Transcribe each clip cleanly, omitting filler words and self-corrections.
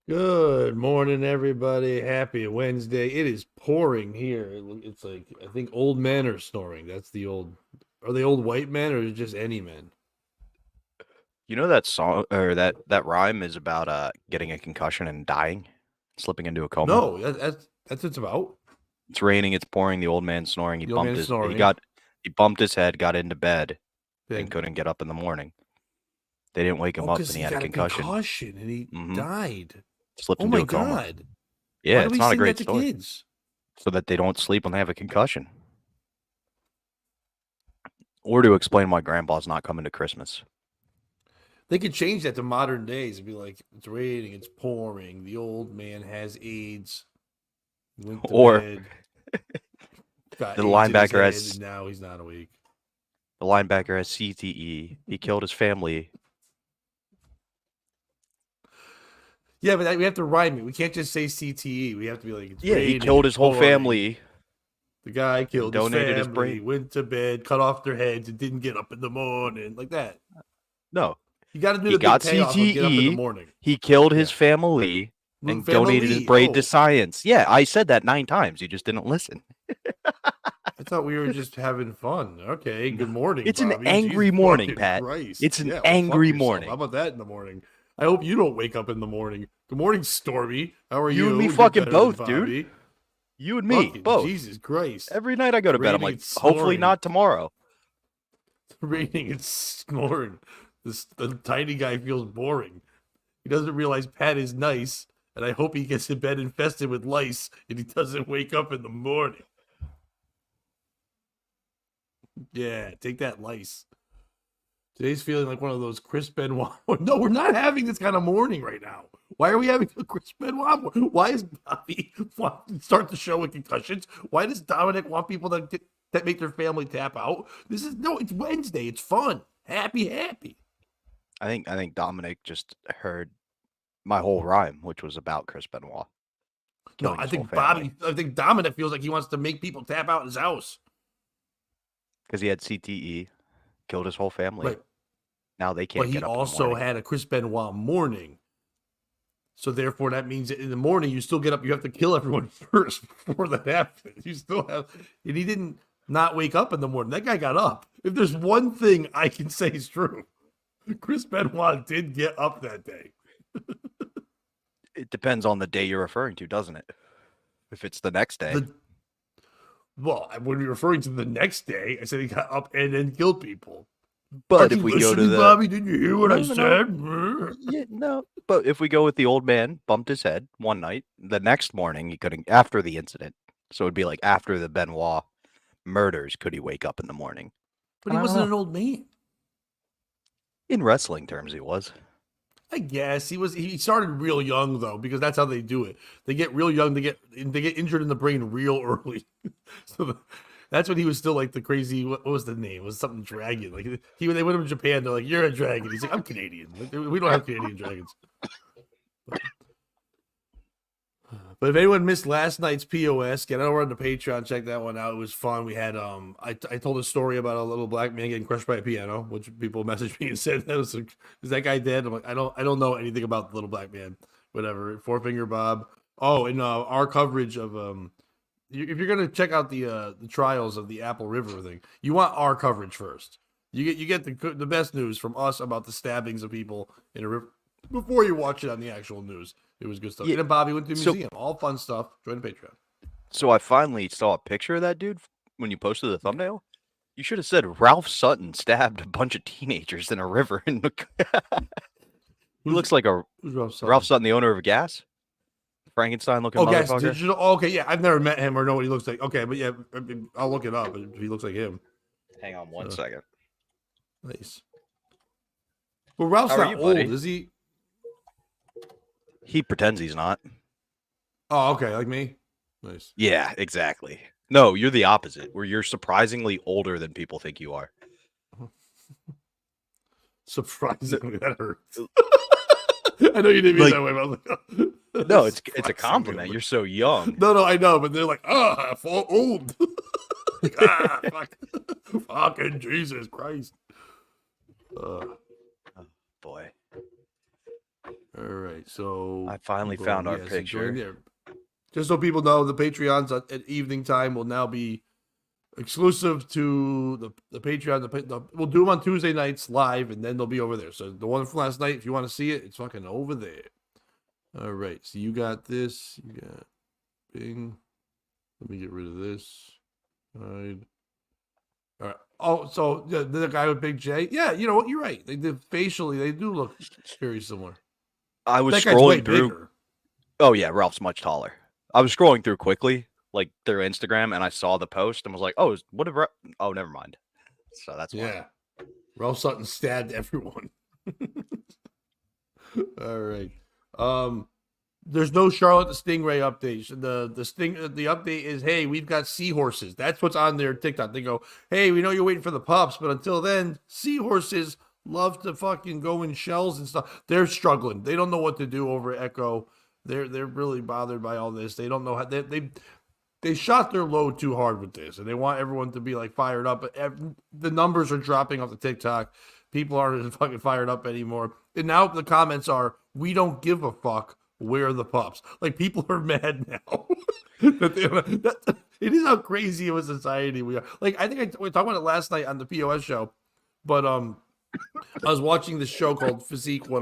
Good morning, everybody. Happy Wednesday. It is pouring here. It's like I think old men are snoring. That's the old. Are they old white men or is it just any men? You know that song or that rhyme is about getting a concussion and dying, slipping into a coma. No, that's what it's about. It's raining, it's pouring, the old man snoring. He The old bumped man his he snoring. got he bumped his head, got into bed, and Then couldn't get up in the morning. They didn't wake him up because and he he had a got a concussion. concussion and he Mm-hmm. died. Slipped Oh into my a coma. God! Yeah, Why do it's we not a sing great that to story. kids? So that they don't sleep when they have a concussion. Or to explain why grandpa's not coming to Christmas. They could change that to modern days and be like, it's raining, it's pouring. The old man has AIDS. He went to Or bed, got the AIDS in his linebacker head, and has now he's not awake. the linebacker has CTE. He killed his family. Yeah, but we have to rhyme it. We can't just say CTE. We have to be like, it's Yeah, he raining, killed it's his whole pouring. family The guy and killed his donated his family, brain. went to bed, cut off their heads, and didn't get up in the morning. Like that. No, You got to do he the big got payoff of get up in the CTE, morning. he killed his Yeah. family, and donated his Family. brain to Oh, science. Yeah, I said that 9 times. You just didn't listen. I thought we were just having fun. Okay. No. Good morning, It's an Bobby. Jesus angry morning, fucking Pat. Christ. It's an Yeah, well, fuck angry yourself. How morning. about that in the morning? I hope you don't wake up in the morning. Good morning, Stormy. How are You and me you? You're fucking better than both, dude. Bobby. You and me, Fucking both. Jesus Christ. Every night I go It's to bed, I'm raining, like, it's hopefully snoring. not tomorrow. Raining and snoring. The tiny guy feels boring. He doesn't realize Pat is nice, and I hope he gets in bed infested with lice and he doesn't wake up in the morning. Yeah, take that lice. Today's feeling like one of those Chris Benoit. No, we're not having this kind of morning right now. Why are we having a Chris Benoit? Why is Bobby want to start the show with concussions? Why does Dominic want people that make their family tap out? This is no. It's Wednesday. It's fun. Happy, happy. I think Dominic just heard my whole rhyme, which was about Chris Benoit No, killing I his whole think family I think Dominic feels like he wants to make people tap out in his house. because he had CTE, killed his whole family. Right. Now they But can't he get up in the also morning. had a Chris Benoit morning. So therefore, that means that in the morning you still get up. You have to kill everyone first before that happens. You still have, and he didn't not wake up in the morning. That guy got up. If there's one thing I can say is true, Chris Benoit did get up that day. It depends on the day you're referring to, doesn't it? If it's the next day. The well, when you're referring to the next day, I said he got up and then killed people. But Aren't if you we go to listening, the Bobby? Didn't you hear what I said? yeah, no. But if we go with the old man bumped his head one night, the next morning he couldn't after the incident. So it'd be like after the Benoit murders, could he wake up in the morning? But And he I don't wasn't know. an old man. In wrestling terms, he was. I guess he was. He started real young though, because that's how they do it. They get real young. They get injured in the brain real early. So that's when he was still like the crazy. What was the name? It was something dragon. Like they went to Japan. They're like, "You're a dragon." He's like, "I'm Canadian. Like, we don't have Canadian dragons." But if anyone missed last night's POS, get over on the Patreon, check that one out. It was fun. We had I told a story about a little black man getting crushed by a piano, which people messaged me and said that was like, is that guy dead? I'm like, I don't know anything about the little black man. Whatever. Four Finger Bob. Oh, and our coverage of if you're gonna check out the trials of the Apple River thing, you want our coverage first. You get the best news from us about the stabbings of people in a river before you watch it on the actual news. It was good stuff. Yeah. And then Bobby went to the So museum. All fun stuff. Join the Patreon. so I finally saw a picture of that dude when you posted the thumbnail. You should have said Ralph Sutton stabbed a bunch of teenagers in a river. He looks like a Who's Ralph Ralph Sutton? Sutton, the owner of Gas. Frankenstein looking Oh, Gas motherfucker. Digital. Oh, okay, yeah. I've never met him or know what he looks like. Okay, but yeah, I mean, I'll look it up. If he looks like him. Hang on one second. Nice. Well, Ralph's How are not you, old, buddy? is he? He pretends he's not. Oh, okay, like me. Nice. Yeah, exactly. No, you're the opposite, where you're surprisingly older than people think you are. Surprisingly, that hurts. I know you didn't mean Like, that way, but I was like, no, it's a surprisingly compliment. older. You're so young. No, I know, but they're like, old. Like, fuck. Fucking Jesus Christ. Oh, boy. All All right, so I finally boom, found our yeah, so join picture. there. Just so people know, the Patreons at evening time will now be exclusive to the Patreon. We'll do them on Tuesday nights live, and then they'll be over there. So the one from last night, if you want to see it, it's fucking over there. All right, so you got this. You got Bing. Let me get rid of this. Hide. All right. Oh, so the guy with Big J. Yeah, you know what? You're right. They did facially. They do look very similar. I was That guy's way scrolling through. bigger. Oh yeah, Ralph's much taller. I was scrolling through quickly, like through Instagram, and I saw the post and was like, "Oh, what if?" Oh, never mind. So that's why. Yeah. Ralph Sutton stabbed everyone. All right. There's no Charlotte the Stingray update. The update is, hey, we've got seahorses. That's what's on their TikTok. They go, hey, we know you're waiting for the pups, but until then, seahorses love to fucking go in shells and stuff. They're struggling. They don't know what to do over at Echo. They're really bothered by all this. They don't know how they shot their load too hard with this, and they want everyone to be like fired up. But the numbers are dropping off the TikTok. People aren't fucking fired up anymore. And now the comments are, we don't give a fuck. Where are the pups? Like, people are mad now. It is how crazy of a society we are. Like, I think we talked about it last night on the POS show, but I was watching this show called Physical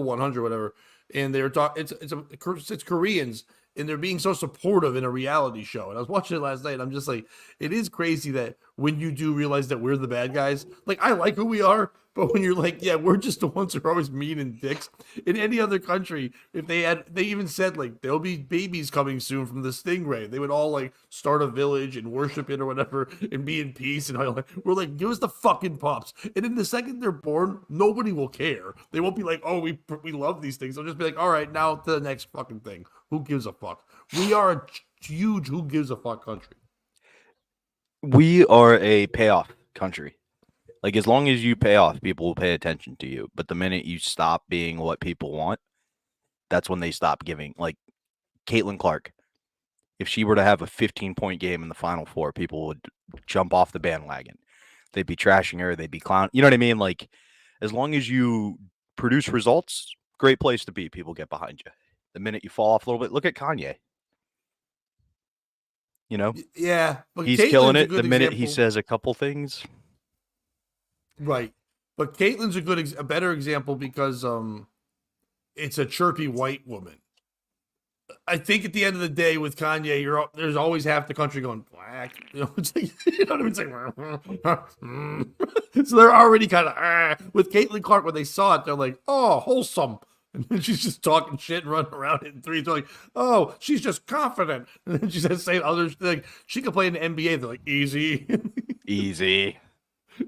100, whatever, and they were talking. It's Koreans, and they're being so supportive in a reality show. And I was watching it last night, and I'm just like, it is crazy that when you do realize that we're the bad guys, like, I like who we are, but when you're like, yeah, we're just the ones who are always mean and dicks. In any other country, if they even said, like, there'll be babies coming soon from the stingray, they would all, like, start a village and worship it or whatever and be in peace. And we're like, give us the fucking pups. And then the second they're born, nobody will care. They won't be like, oh, we love these things. They'll just be like, all right, now to the next fucking thing. Who gives a fuck? We are a huge who gives a fuck country. We are a payoff country. Like, as long as you pay off, people will pay attention to you. But the minute you stop being what people want, that's when they stop giving. Like, Caitlin Clark, if she were to have a 15-point game in the Final Four, people would jump off the bandwagon. They'd be trashing her. They'd be clowning. You know what I mean? Like, as long as you produce results, great place to be. People get behind you. The minute you fall off a little bit, look at Kanye. You know? Yeah. But He's Caitlin's killing it the minute example. he says a couple things. Right. But Caitlin's a better example because it's a chirpy white woman. I think at the end of the day with Kanye, there's always half the country going black. You know, it's like, you know what I mean? It's like, so they're already kind of with Caitlin Clark. When they saw it, they're like, "Oh, wholesome," and then she's just talking shit and running around in threes. They're like, "Oh, she's just confident," and then she says, "Saying others like she can play in the NBA." They're like, "Easy, Easy."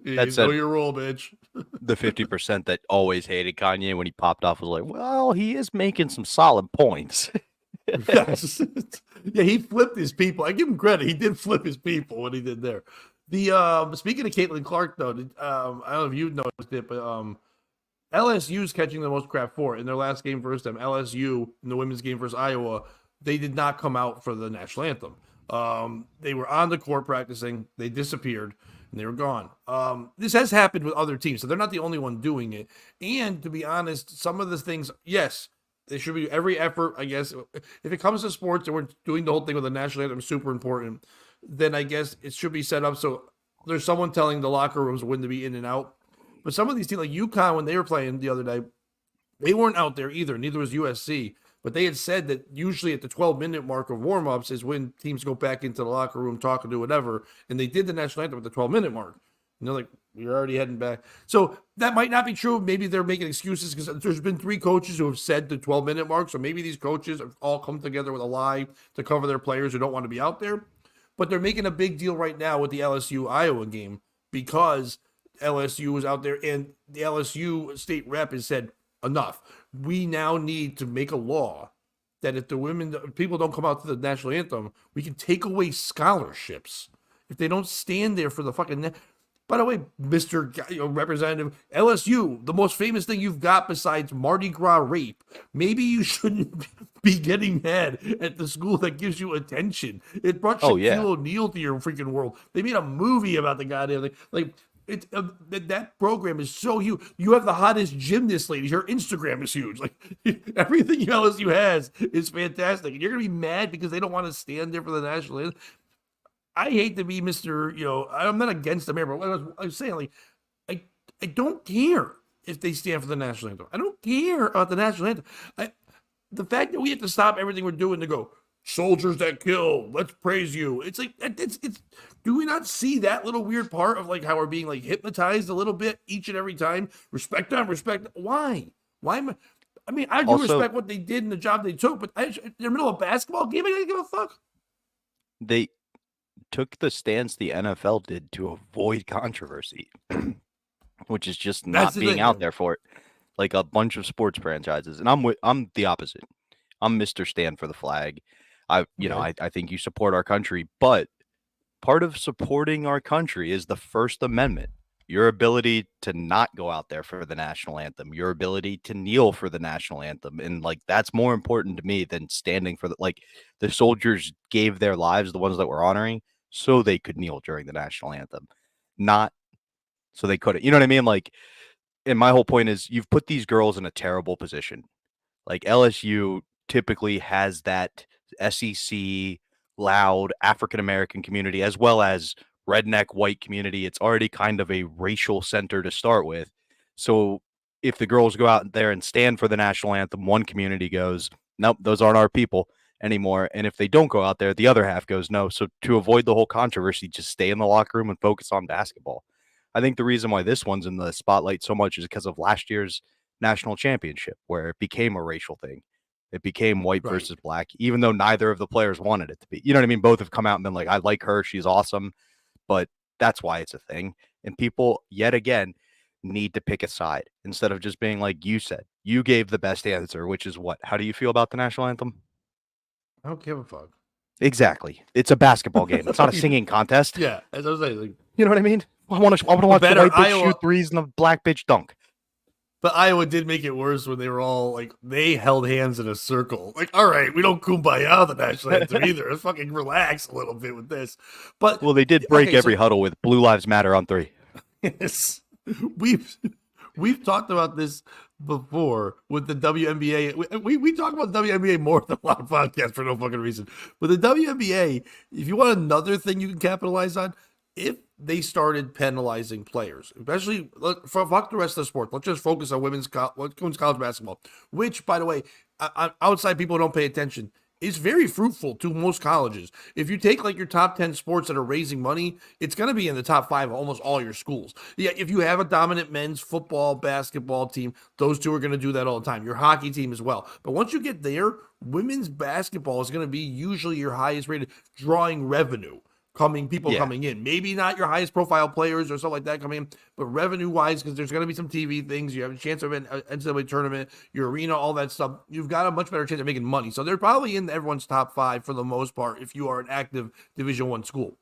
That's know your role, bitch." The 50% that always hated Kanye when he popped off was like, well, he is making some solid points. Yes. Yeah, he flipped his people. I give him credit. He did flip his people when he did there. The speaking of Caitlin Clark, though, I don't know if you noticed it, but LSU's catching the most crap for it in their last game versus them. LSU in the women's game versus Iowa, they did not come out for the national anthem. They were on the court practicing. They disappeared. And they were gone. This has happened with other teams, so they're not the only one doing it. And to be honest, some of the things, yes, there should be every effort, I guess. If it comes to sports and we're doing the whole thing with the national anthem, super important, then I guess it should be set up so there's someone telling the locker rooms when to be in and out. But some of these teams, like UConn, when they were playing the other day, they weren't out there either. Neither was USC. But they had said that usually at the 12-minute mark of warm-ups is when teams go back into the locker room, talking to whatever. And they did the national anthem at the 12-minute mark. And they're like, we're already heading back. So that might not be true. Maybe they're making excuses because there's been 3 coaches who have said the 12-minute mark. So maybe these coaches have all come together with a lie to cover their players who don't want to be out there. But they're making a big deal right now with the LSU-Iowa game because LSU was out there and the LSU state rep has said, enough. We now need to make a law that if people don't come out to the national anthem, we can take away scholarships if they don't stand there for the fucking. By the way, Mr. Representative, LSU, the most famous thing you've got besides Mardi Gras rape, maybe you shouldn't be getting mad at the school that gives you attention. It brought Shaquille O'Neal to your freaking world. They made a movie about the goddamn thing. Like, That program is so huge. You have the hottest gymnast ladies. Your Instagram is huge. Like everything LSU has is fantastic, and you're gonna be mad because they don't want to stand there for the national anthem. I hate to be Mr. I'm not against America, but what I was saying, like, I don't care if they stand for the national anthem. I don't care about the national anthem. The fact that we have to stop everything we're doing to go, soldiers that kill, let's praise you. It's like, it's do we not see that little weird part of like how we're being like hypnotized a little bit each and every time? Respect them, respect. Why? Why am I mean, I do respect what they did and the job they took, but in the middle of a basketball game, I didn't give a fuck. They took the stance the NFL did to avoid controversy, which is just not being out there for it. Like a bunch of sports franchises, and I'm the opposite. I'm Mr. Stand for the flag. I think you support our country, but part of supporting our country is the First Amendment. Your ability to not go out there for the national anthem, your ability to kneel for the national anthem, and like that's more important to me than standing for the soldiers gave their lives, the ones that we're honoring, so they could kneel during the national anthem, not so they couldn't. You know what I mean? Like. And my whole point is you've put these girls in a terrible position. Like LSU typically has that SEC loud African-American community as well as redneck white community. It's already kind of a racial center to start with. So if the girls go out there and stand for the national anthem, one community goes, nope, those aren't our people anymore. And if they don't go out there, the other half goes, no. So to avoid the whole controversy, just stay in the locker room and focus on basketball. I think the reason why this one's in the spotlight so much is because of last year's national championship, where it became a racial thing. It became white versus black, even though neither of the players wanted it to be. You know what I mean? Both have come out and been like, I like her. She's awesome. But that's why it's a thing. And people, yet again, need to pick a side instead of just being like you said. You gave the best answer, which is what? How do you feel about the national anthem? I don't give a fuck. Exactly. It's a basketball game. It's not a singing contest. Yeah, as I was saying, like, you know what I mean? I want to watch the white bitch shoot threes and the black bitch dunk. But Iowa did make it worse when they were all like, they held hands in a circle. Like, all right, we don't kumbaya the national anthem either. Let's fucking relax a little bit with this. But well, they did break every huddle with Blue Lives Matter on 3. Yes, we've talked about this before with the WNBA. We talk about the WNBA more than a lot of podcasts for no fucking reason. But the WNBA, if you want another thing you can capitalize on, if they started penalizing players, especially fuck the rest of the sport. Let's just focus on women's college basketball, which, by the way, outside people don't pay attention, is very fruitful to most colleges. If you take like your top 10 sports that are raising money, it's going to be in the top 5 of almost all your schools. Yeah, if you have a dominant men's football, basketball team, those two are going to do that all the time. Your hockey team as well. But once you get there, women's basketball is going to be usually your highest rated, drawing revenue. People coming in. Maybe not your highest profile players or something like that coming in, but revenue-wise, because there's going to be some TV things. You have a chance of an NCAA tournament, your arena, all that stuff. You've got a much better chance of making money. So they're probably in everyone's top 5 for the most part if you are an active Division I school.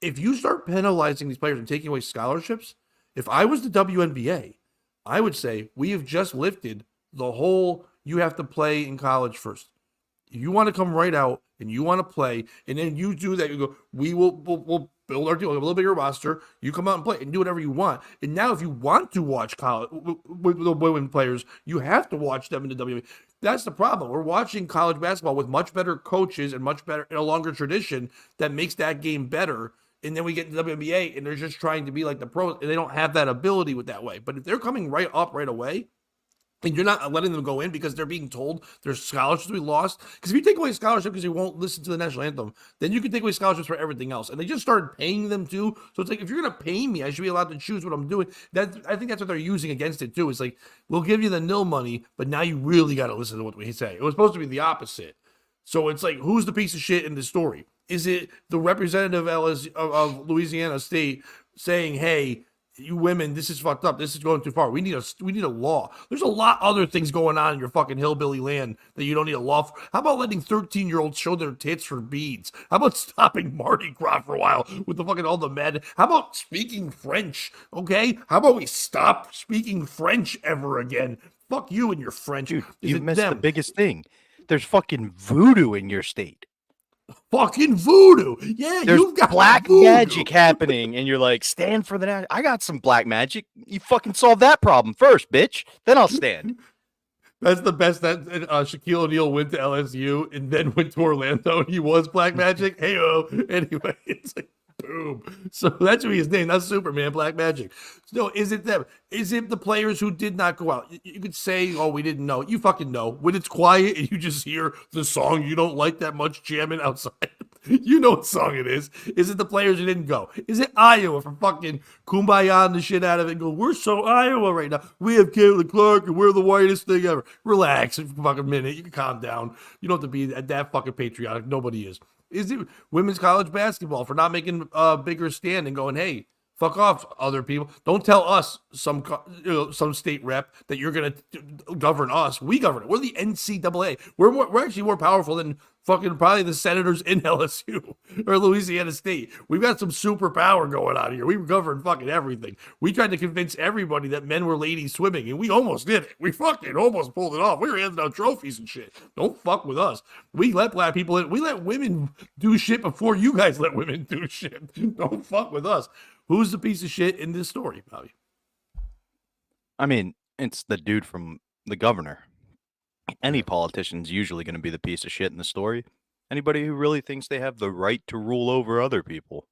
If you start penalizing these players and taking away scholarships, if I was the WNBA, I would say we have just lifted the whole you have to play in college first. You want to come right out and you want to play, and then you do that. You go, we'll build our team, a little bigger roster. You come out and play and do whatever you want. And now, if you want to watch college with the women players, you have to watch them in the WNBA. That's the problem. We're watching college basketball with much better coaches and much better in a longer tradition that makes that game better. And then we get to the WNBA, and they're just trying to be like the pros, and they don't have that ability with that way. But if they're coming right up right away, and you're not letting them go in because they're being told their scholarships will be lost. Because if you take away scholarship because you won't listen to the national anthem, then you can take away scholarships for everything else. And they just started paying them too. So it's like, if you're going to pay me, I should be allowed to choose what I'm doing. I think that's what they're using against it too. It's like, we'll give you the nil money, but now you really got to listen to what we say. It was supposed to be the opposite. So it's like, who's the piece of shit in this story? Is it the representative of Louisiana State saying, hey, you women, this is fucked up. This is going too far. We need a law. There's a lot other things going on in your fucking hillbilly land that you don't need a law for. How about letting 13-year-olds show their tits for beads? How about stopping Mardi Gras for a while with the fucking all the mad? How about speaking French? Okay? How about we stop speaking French ever again? Fuck you and your French. Dude, you missed the biggest thing. There's fucking voodoo in your state. Fucking voodoo. Yeah, There's you've got black voodoo. magic happening, and you're like, stand for the. I got some black magic. You fucking solve that problem first, bitch. Then I'll stand. That's the best. That Shaquille O'Neal went to LSU and then went to Orlando, and he was Black Magic. Hey-o. Anyway, it's like boom. So that should be his name. That's Superman, Black Magic. So is it them? Is it the players who did not go out? You could say, "Oh, we didn't know." You fucking know when it's quiet and you just hear the song you don't like that much jamming outside. You know what song it is. Is it the players who didn't go? Is it Iowa for fucking kumbaya the shit out of it and go, we're so Iowa right now. We have Caitlin Clark and we're the whitest thing ever. Relax for a fucking minute. You can calm down. You don't have to be that fucking patriotic. Nobody is. Is it women's college basketball for not making a bigger stand and going, hey, fuck off, other people. Don't tell us, some state rep, that you're going to govern us. We govern it. We're the NCAA. We're actually more powerful than fucking probably the senators in LSU or Louisiana State. We've got some superpower going on here. We govern fucking everything. We tried to convince everybody that men were ladies swimming, and we almost did it. We fucking almost pulled it off. We were handing out trophies and shit. Don't fuck with us. We let black people in. We let women do shit before you guys let women do shit. Don't fuck with us. Who's the piece of shit in this story, Bobby? I mean, it's the dude from the governor. Any politician's usually going to be the piece of shit in the story. Anybody who really thinks they have the right to rule over other people,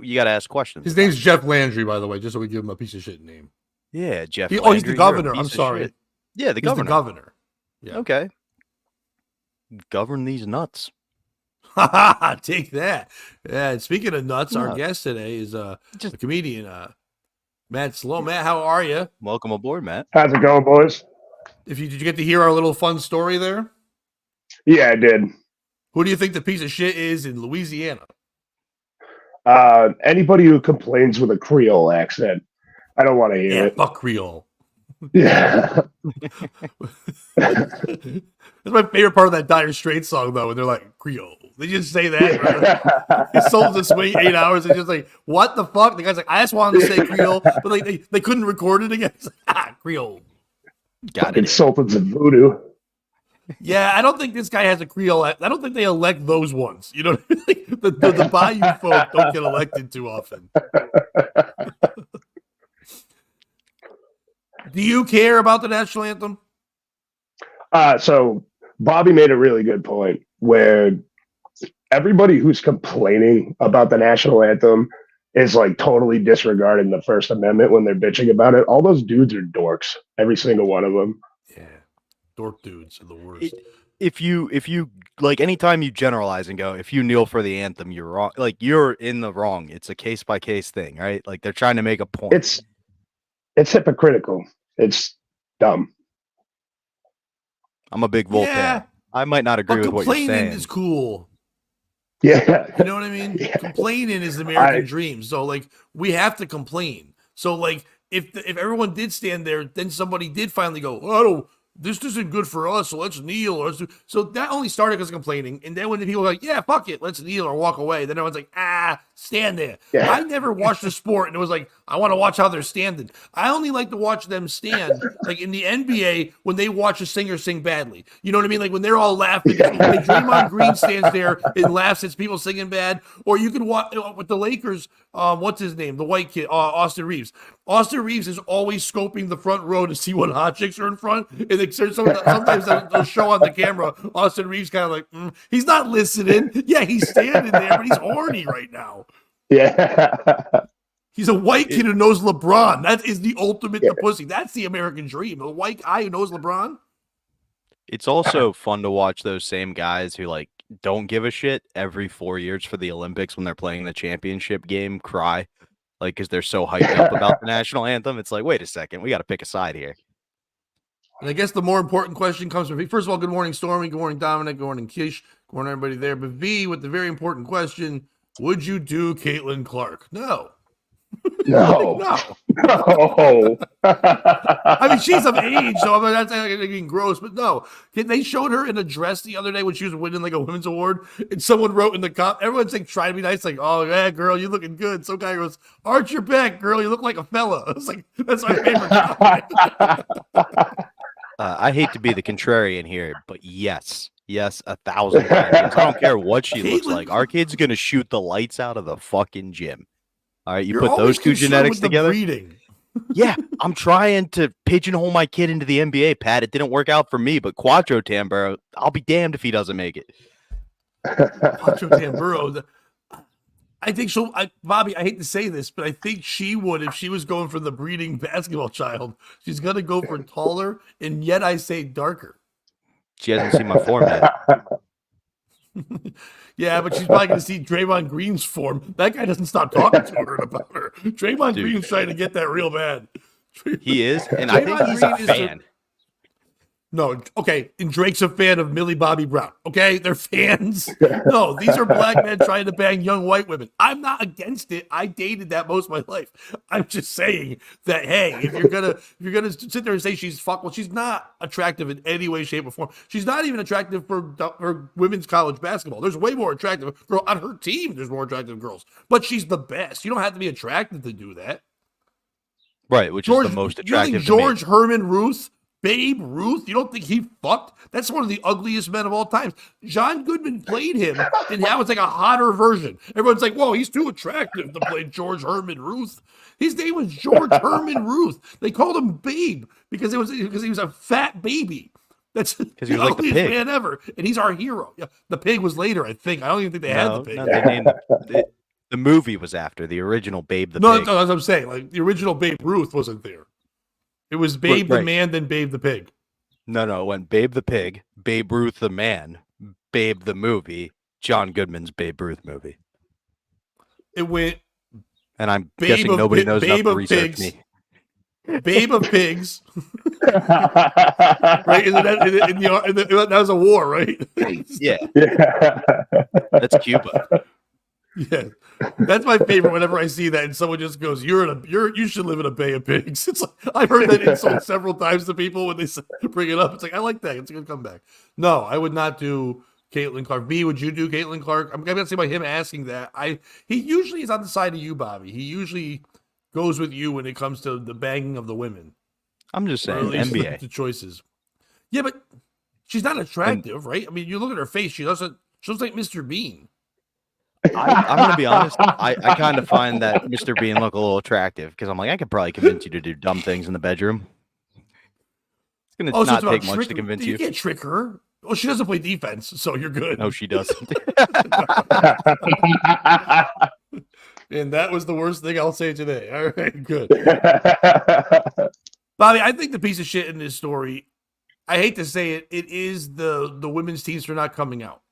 you got to ask questions. His name's Jeff Landry, by the way, just so we give him a piece of shit name. Yeah, Jeff. Oh, he's the governor. I'm sorry. Yeah, he's the governor. Yeah. Okay. Govern these nuts. Take that. Yeah. Speaking of nuts, our guest today is a comedian, Matt Sloan. Matt, how are you? Welcome aboard, Matt. How's it going, boys? Did you get to hear our little fun story there? Yeah, I did. Who do you think the piece of shit is in Louisiana? Anybody who complains with a Creole accent. I don't want to hear it. Fuck Creole. Yeah. That's my favorite part of that Dire Straits song, though, when they're like, Creole. They just say that. He sold this way 8 hours. And just like, what the fuck? The guy's like, I just wanted to say Creole, but like they couldn't record it again. It's like, Creole. Got it. Sultans of Voodoo. Yeah, I don't think this guy has a Creole. I don't think they elect those ones. You know, the Bayou folk don't get elected too often. Do you care about the national anthem? So Bobby made a really good point where everybody who's complaining about the national anthem is like totally disregarding the First Amendment when they're bitching about it. All those dudes are dorks. Every single one of them. Yeah. Dork dudes are the worst. If you like, anytime you generalize and go, if you kneel for the anthem, you're wrong. Like, you're in the wrong. It's a case by case thing, right? Like, they're trying to make a point. It's hypocritical. It's dumb. I'm a big Voltaire. Yeah, I might not agree with what you're saying. Complaining is cool. Yeah. You know what I mean? Yeah. Complaining is the American dream. So, like, we have to complain. So, like, if everyone did stand there, then somebody did finally go, oh, this isn't good for us, so let's kneel. So that only started because of complaining. And then when the people were like, yeah, fuck it, let's kneel or walk away, then everyone's like, stand there. Yeah. I never watched a sport and it was like, I want to watch how they're standing. I only like to watch them stand, like in the NBA, when they watch a singer sing badly. You know what I mean? Like when they're all laughing. Like Draymond Green stands there and laughs at people singing bad. Or you can watch with the Lakers, what's his name? The white kid, Austin Reeves. Austin Reeves is always scoping the front row to see what hot chicks are in front. And sometimes they'll show on the camera, Austin Reeves kind of like, he's not listening. Yeah, he's standing there, but he's horny right now. Yeah. He's a white kid who knows LeBron. That is the ultimate to pussy. That's the American dream. A white guy who knows LeBron. It's also fun to watch those same guys who like don't give a shit every 4 years for the Olympics when they're playing the championship game cry. Like, because they're so hyped up about the national anthem. It's like, wait a second, we got to pick a side here. And I guess the more important question comes from me. First of all, good morning, Stormy. Good morning, Dominic. Good morning, Kish. Good morning, everybody there. But V, with the very important question, would you do Caitlin Clark? No. No. No. I mean, she's of age, so I'm not saying getting gross, but no. They showed her in a dress the other day when she was winning like a women's award, and someone wrote in the cup, everyone's like trying to be nice, like, oh yeah, girl, you looking good. Some guy goes, arch your back, girl, you look like a fella. It's like, that's my favorite comment. I hate to be the contrarian here, but yes, Yes, 1,000 times. I don't care what she looks Caitlyn- like. Our kid's gonna shoot the lights out of the fucking gym. All right, you You're put always those two concerned genetics with the together. breeding. Yeah, I'm trying to pigeonhole my kid into the NBA, Pat. It didn't work out for me, but Quattro Tamburo, I'll be damned if he doesn't make it. Pancho Tamburo. I think she'll. Bobby, I hate to say this, but I think she would if she was going for the breeding basketball child. She's gonna go for taller, and yet I say darker. She hasn't seen my form yet. Yeah, but she's probably going to see Draymond Green's form. That guy doesn't stop talking to her about her. Draymond Dude. Green's trying to get that real bad. He is, and I think Draymond he's a Green is fan. No, okay, and Drake's a fan of Millie Bobby Brown. Okay, they're fans. No, these are black men trying to bang young white women. I'm not against it. I dated that most of my life. I'm just saying that hey, if you're gonna sit there and say she's well, she's not attractive in any way, shape, or form. She's not even attractive for women's college basketball. There's way more attractive girl on her team. There's more attractive girls, but she's the best. You don't have to be attracted to do that. Right, which is the most attractive. You think George Herman Ruth? Babe Ruth, you don't think he fucked? That's one of the ugliest men of all time. John Goodman played him, and now it's like a hotter version. Everyone's like, whoa, he's too attractive to play George Herman Ruth. His name was George Herman Ruth. They called him Babe because he was a fat baby. That's because he was like the pig man ever, and he's our hero. Yeah, the pig was later, I think. I don't even think they had the pig. No, they named the movie was after the original Babe the Pig. No, that's what I'm saying. Like the original Babe Ruth wasn't there. It was Babe the man, then Babe the pig. No, it went Babe the pig, Babe Ruth the man, Babe the movie, John Goodman's Babe Ruth movie. It went. And I'm guessing nobody knows enough to research me. Babe of pigs. Right? That was a war, right? Yeah. That's Cuba. Yeah, that's my favorite. Whenever I see that, and someone just goes, "You should live in a bay of pigs." It's like I've heard that insult several times to people when they bring it up. It's like I like that. It's a good comeback. No, I would not do Caitlin Clark. B, would you do Caitlin Clark? I'm gonna say by him asking that. He usually is on the side of you, Bobby. He usually goes with you when it comes to the banging of the women. I'm just saying NBA the choices. Yeah, but she's not attractive, right? I mean, you look at her face. She looks like Mr. Bean. I'm going to be honest. I kind of find that Mr. Bean look a little attractive because I'm like, I could probably convince you to do dumb things in the bedroom. It's going to not take much to convince you. You can't trick her. Well, she doesn't play defense, so you're good. No, she doesn't. And that was the worst thing I'll say today. All right, good. Bobby, I think the piece of shit in this story, I hate to say it, it is the women's teams for not coming out.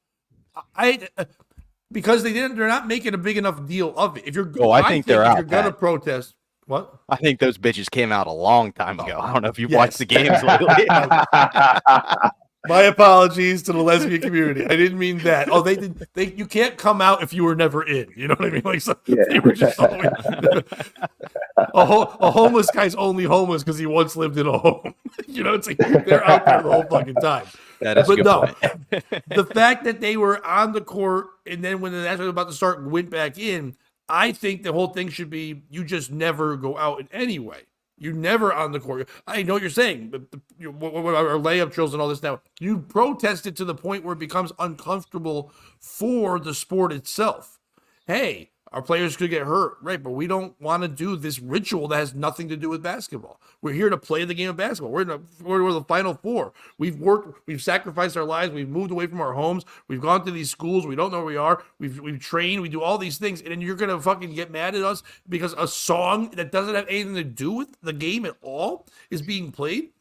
Because they're not making a big enough deal of it. If you're, I think they're out. You're gonna protest. What? I think those bitches came out a long time ago. I don't know if you've watched the games lately. My apologies to the lesbian community. I didn't mean that. Oh, they did. You can't come out if you were never in. You know what I mean? Like they were just always, a homeless guy's only homeless because he once lived in a home. You know, it's like they're out there the whole fucking time. That is but no, the fact that they were on the court and then when the national was about to start went back in, I think the whole thing should be you just never go out in any way. You never on the court. I know what you're saying, but our layup drills and all this now. You protest it to the point where it becomes uncomfortable for the sport itself. Hey, our players could get hurt, right? But we don't want to do this ritual that has nothing to do with basketball. We're here to play the game of basketball. We're the Final Four. We've worked, we've sacrificed our lives. We've moved away from our homes. We've gone to these schools. We don't know where we are. We've trained. We do all these things. And then you're going to fucking get mad at us because a song that doesn't have anything to do with the game at all is being played?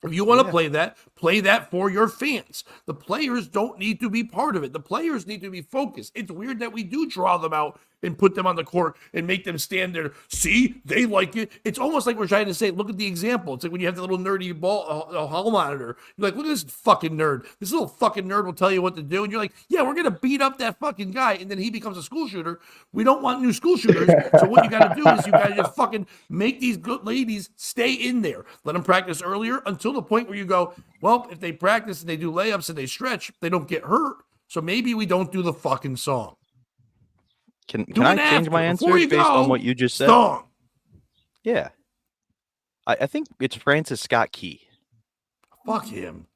If you want to play that for your fans. The players don't need to be part of it. The players need to be focused. It's weird that we do draw them out and put them on the court and make them stand there. See, they like it. It's almost like we're trying to say, look at the example. It's like when you have the little nerdy hall monitor. You're like, look at this fucking nerd. This little fucking nerd will tell you what to do. And you're like, yeah, we're going to beat up that fucking guy. And then he becomes a school shooter. We don't want new school shooters. So what you got to do is you got to just fucking make these good ladies stay in there. Let them practice earlier until the point where you go, well, if they practice and they do layups and they stretch, they don't get hurt. So maybe we don't do the fucking song. Can I change my answer based on what you just said? Song. Yeah. I think it's Francis Scott Key. Fuck him.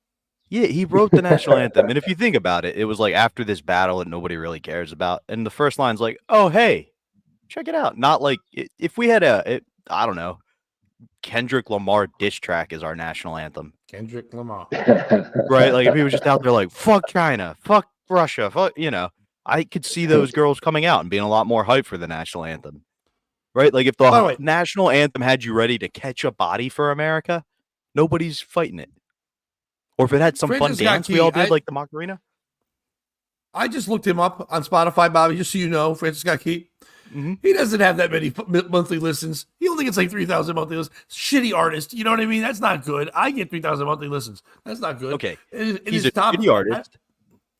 Yeah, he wrote the national anthem. And if you think about it, it was like after this battle that nobody really cares about. And the first line's like, oh, hey, check it out. Not like if we had I don't know, Kendrick Lamar diss track is our national anthem. Kendrick Lamar. Right? Like if he was just out there like, fuck China, fuck Russia, fuck, I could see those girls coming out and being a lot more hyped for the national anthem. Right? Like if By the the way- national anthem had you ready to catch a body for America, nobody's fighting it. Or if it had some fun Francis Scott dance we Key, all did, like the Macarena. I just looked him up on Spotify, Bobby, just so you know, Francis Scott Key. Mm-hmm. He doesn't have that many monthly listens. He only gets like 3,000 monthly listens. Shitty artist. You know what I mean? That's not good. I get 3,000 monthly listens. That's not good. Okay. He's a shitty artist.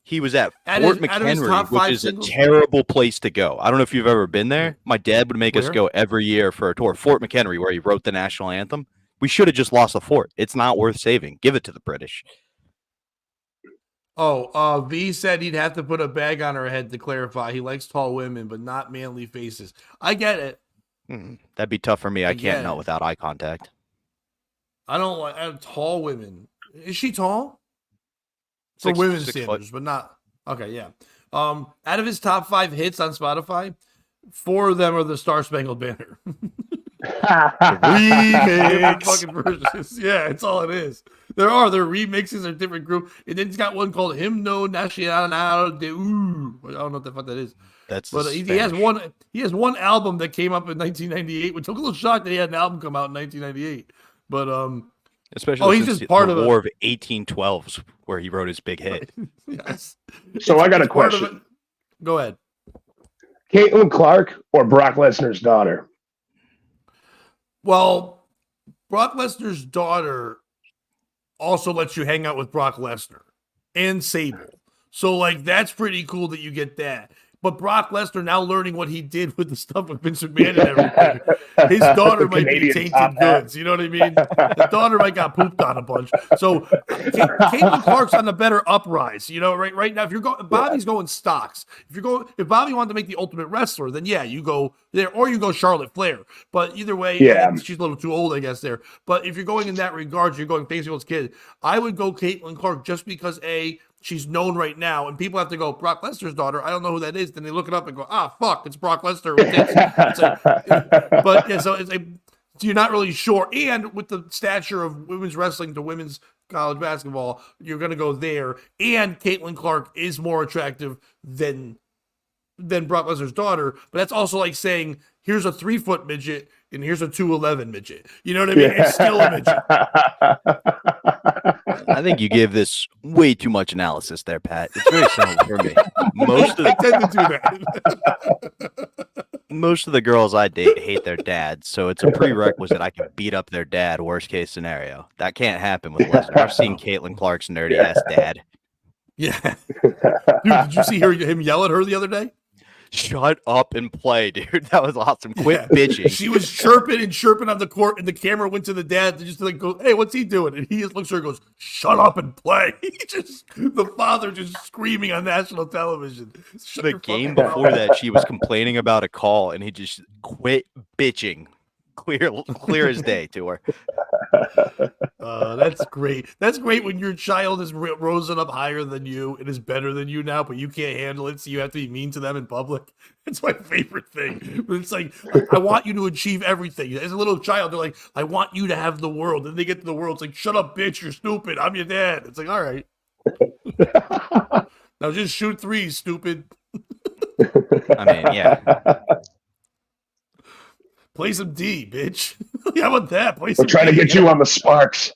He was at Fort out of his McHenry, top which 5 is singles? a terrible place to go. I don't know if you've ever been there. My dad would make us Where? go every year for a tour. Fort McHenry, where he wrote the national anthem. We should have just lost the fort. It's not worth saving. Give it to the British. Oh, V said he'd have to put a bag on her head to clarify. He likes tall women, but not manly faces. I get it. That'd be tough for me. I get can't it. not without eye contact. I don't like tall women. Is she tall? For Six- women's 6 foot. standards, but not. Okay, yeah. Out of his top 5 hits on Spotify, 4 of them are the Star Spangled Banner. Different fucking versions. Yeah, it's all it is. There are remixes or different group, and then he's got one called Himno Nacional de I don't know what the fuck that is. That's But he has one. He has one album that came up in 1998, which took a little shock that he had an album come out in 1998. But especially he's since just part the of it. War of 1812s, where he wrote his big hit. yes. So I got a It's part of question. it. Go ahead. Caitlin Clark or Brock Lesnar's daughter? Well, Brock Lesnar's daughter also lets you hang out with Brock Lesnar and Sable. So, like, that's pretty cool that you get that. But Brock Lesnar now learning what he did with the stuff with Vince McMahon and everything, his daughter might be Canadian tainted top hat. goods. You know what I mean? The daughter might got pooped on a bunch. So Caitlin Clark's on the better uprise. You know, right now, if you're going, Bobby's going stocks. If Bobby wanted to make the Ultimate Wrestler, then yeah, you go there, or you go Charlotte Flair. But either way, Yeah. she's a little too old, I guess. There. But if you're going in that regard, you're going Baseball's kid. I would go Caitlin Clark just because she's known right now, and people have to go, Brock Lesnar's daughter, I don't know who that is. Then they look it up and go, fuck, it's Brock Lesnar. But yeah, so it's you're not really sure. And with the stature of women's wrestling to women's college basketball, you're going to go there. And Caitlin Clark is more attractive than Brock Lesnar's daughter. But that's also like saying, here's a 3-foot midget and here's a 2'11" midget. You know what I mean? It's still a midget. I think you give this way too much analysis there, Pat. It's very simple for me. I tend to do that. Most of the girls I date hate their dads, so it's a prerequisite I can beat up their dad, worst case scenario. That can't happen with Lesnar. I've seen Caitlin Clark's nerdy ass dad. Yeah. Dude, did you see him yell at her the other day? Shut up and play, dude. That was awesome. Quit bitching. She was chirping on the court, and the camera went to the dad to just like go, "Hey, what's he doing?" And he just looks at her and goes, "Shut up and play." The father just screaming on national television. Shut The your game fucking before mouth. that, she was complaining about a call, and he just quit bitching. Clear as day to her. That's great. That's great when your child is risen up higher than you and is better than you now, but you can't handle it, so you have to be mean to them in public. It's my favorite thing. But it's like, I want you to achieve everything. As a little child, they're like, I want you to have the world. Then they get to the world, it's like, shut up, bitch, you're stupid. I'm your dad. It's like, all right. Now just shoot threes, stupid. I mean, yeah. Play some D, bitch. How about that? Play some We're trying to D. get you on the Sparks.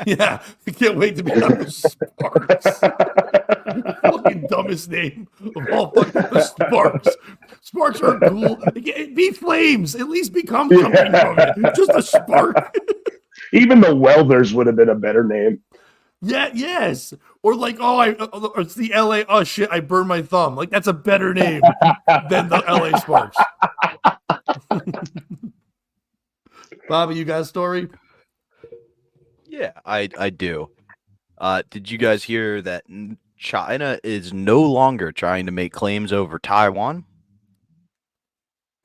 Yeah, I can't wait to be on the Sparks. Fucking dumbest name of all fucking the Sparks. Sparks are cool. Be flames. At least become something from it. Just a spark. Even the Welders would have been a better name. Yeah, yes. Or like, or it's the LA. Oh shit, I burned my thumb. Like that's a better name than the LA Sparks. Bobby, you got a story? Yeah, I do. Did you guys hear that China is no longer trying to make claims over Taiwan?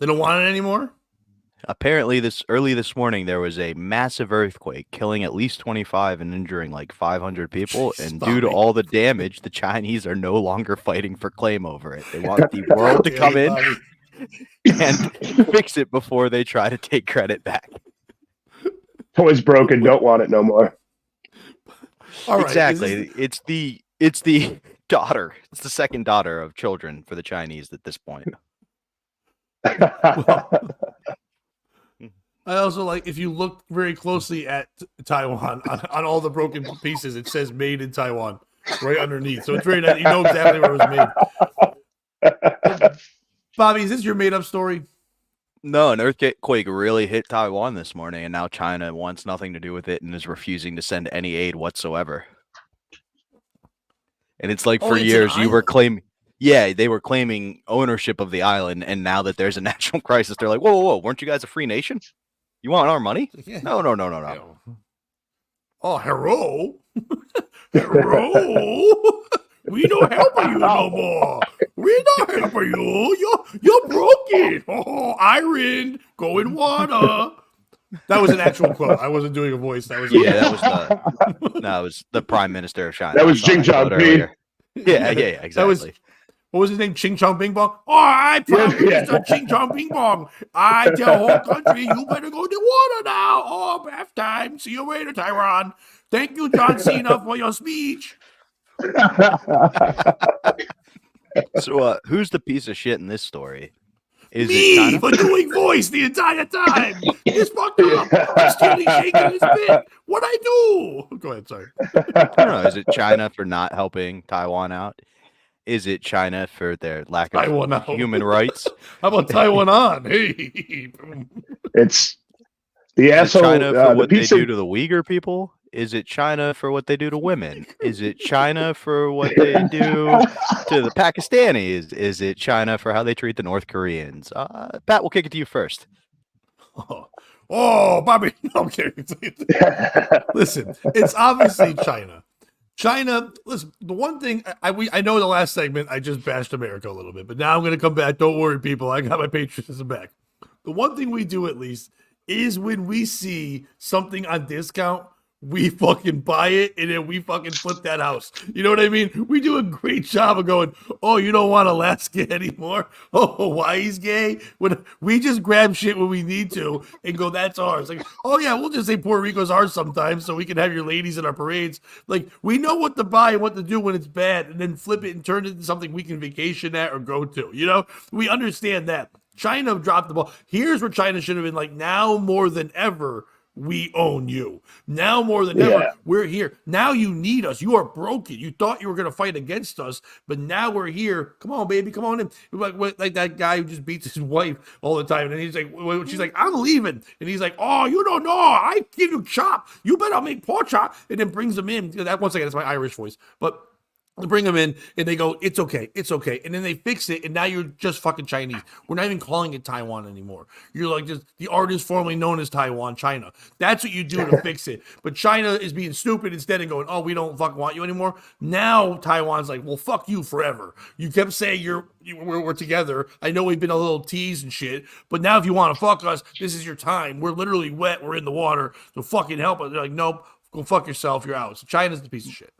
They don't want it anymore? Apparently, early this morning, there was a massive earthquake, killing at least 25 and injuring like 500 people. Jeez, And due to Bobby. all the damage, the Chinese are no longer fighting for claim over it. They want the world to come in Bobby. and fix it before they try to take credit back. Toys broken, don't want it no more. All right, Exactly. It's the daughter. It's the second daughter of children for the Chinese at this point. I also like, if you look very closely at Taiwan, on all the broken pieces, it says made in Taiwan right underneath. So it's very nice. You know exactly where it was made. Bobby, is this your made up story? No, an earthquake really hit Taiwan this morning, and now China wants nothing to do with it and is refusing to send any aid whatsoever. And it's like, for it's an years you were island? claiming, yeah, they were claiming ownership of the island, and now that there's a national crisis, they're like, whoa, whoa, whoa, weren't you guys a free nation? You want our money? Yeah. No. Oh, hello. Hello. We don't help you no more. We don't help you. You're broken. Oh, iron, go in water. That was an actual quote. I wasn't doing a voice. That was It was the Prime Minister of China. That was I thought Xi I quoted Jinping. earlier. Yeah, exactly. That was, what was his name? Ching Chong Bing Bong. Oh, I Prime Minister Ching Chong Bing Bong. I tell whole country, you better go to water now. Oh, bath time. See you later, Taiwan. Thank you, John Cena, for your speech. So, who's the piece of shit in this story? Is Me it China? for doing voice the entire time. It's fucked up. I'm still shaking his bit. What I do? Go ahead, sorry. I don't know. Is it China for not helping Taiwan out? Is it China for their lack of Taiwan out. human rights? How about Taiwan on? Hey. It's the Is it asshole. China for The what they piece do of to the Uyghur people? Is it China for what they do to women? Is it China for what they do to the Pakistanis? Is it China for how they treat the North Koreans? Pat, we'll kick it to you first. Oh, Bobby. No, I'm kidding. Listen, it's obviously China. China, listen, the one thing, I know in the last segment I just bashed America a little bit, but now I'm going to come back. Don't worry, people. I got my patriotism back. The one thing we do at least is when we see something on discount, we fucking buy it and then we fucking flip that house. You know what I mean? We do a great job of going, oh, you don't want Alaska anymore? Oh, Hawaii's gay? When we just grab shit when we need to and go, that's ours. Like, oh yeah, we'll just say Puerto Rico's ours sometimes so we can have your ladies in our parades. Like, we know what to buy and what to do when it's bad and then flip it and turn it into something we can vacation at or go to. You know? We understand that. China dropped the ball. Here's where China should have been like, now more than ever, we own you. Now more than ever, we're here. Now you need us. You are broken. You thought you were going to fight against us, but now we're here. Come on, baby. Come on in. Like that guy who just beats his wife all the time. And he's like, she's like, I'm leaving. And he's like, oh, you don't know. I give you chop. You better make pork chop. And then brings him in. That once again, that's my Irish voice. But they bring them in and they go, it's okay. And then they fix it. And now you're just fucking Chinese. We're not even calling it Taiwan anymore. You're like just the artist formerly known as Taiwan, China. That's what you do to fix it. But China is being stupid instead and going, oh, we don't fucking want you anymore. Now Taiwan's like, well, fuck you forever. You kept saying we're together. I know we've been a little teased and shit, but now if you want to fuck us, this is your time. We're literally wet. We're in the water. So fucking help us. They're like, nope, go fuck yourself. You're out. So China's the piece of shit.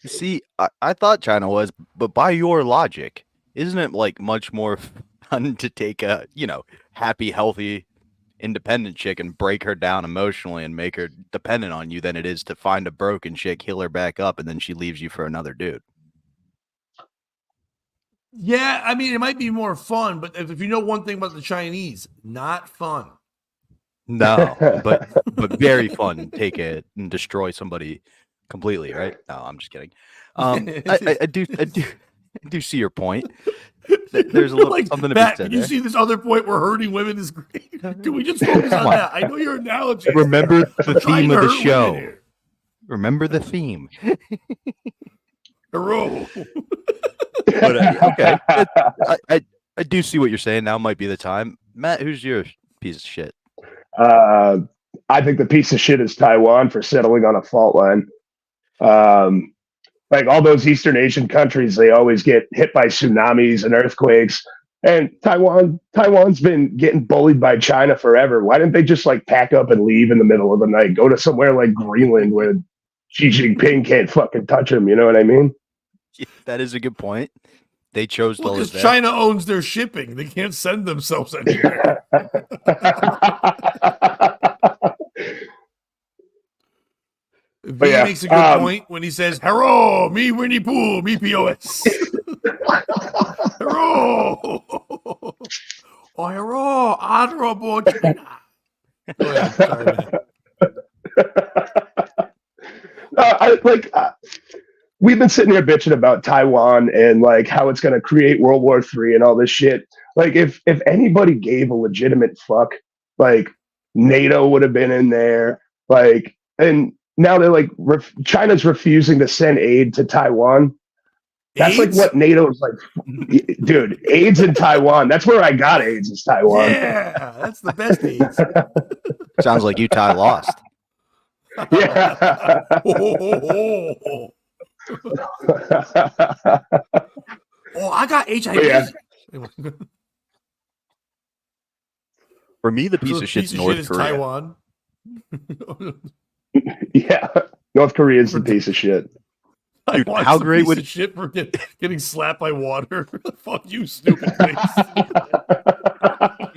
See, I thought China was, but by your logic, isn't it like much more fun to take a, happy, healthy, independent chick and break her down emotionally and make her dependent on you than it is to find a broken chick, heal her back up, and then she leaves you for another dude? Yeah, I mean, it might be more fun, but if you know one thing about the Chinese, not fun. No, but very fun. Take it and destroy somebody completely, right? No, I'm just kidding. I do see your point. There's a little something to be said. Can you see this other point where hurting women is great? Can we just focus on that? I know your analogy. Remember the theme of the show. Remember the theme. Hero. But okay, I do see what you're saying. Now might be the time. Matt, who's your piece of shit? I think the piece of shit is Taiwan for settling on a fault line. Like all those Eastern Asian countries, they always get hit by tsunamis and earthquakes. And Taiwan's been getting bullied by China forever. Why didn't they just like pack up and leave in the middle of the night? Go to somewhere like Greenland where Xi Jinping can't fucking touch them. You know what I mean? Yeah, that is a good point. They chose to Well, live because there. China owns their shipping. They can't send themselves anywhere. But V yeah, makes a good point when he says, "Hello, me Winnie Pooh, me POS." Hello, oh hello, honorable China. Go ahead, sorry, man. We've been sitting here bitching about Taiwan and like how it's going to create World War III and all this shit. Like, if anybody gave a legitimate fuck, like NATO would have been in there. Like, and now they're like China's refusing to send aid to Taiwan. That's AIDS? like what NATO's like, dude. AIDS in Taiwan. That's where I got AIDS. Is Taiwan? Yeah, that's the best AIDS. Sounds like Utah lost. Yeah. Oh, I got HIV. Yeah. For me, the piece So of shit's piece of North shit is Korea. Taiwan. Yeah. North Korea is the piece of shit. Dude, Taiwan's how a great piece would- of shit for getting slapped by water? Fuck you, stupid face.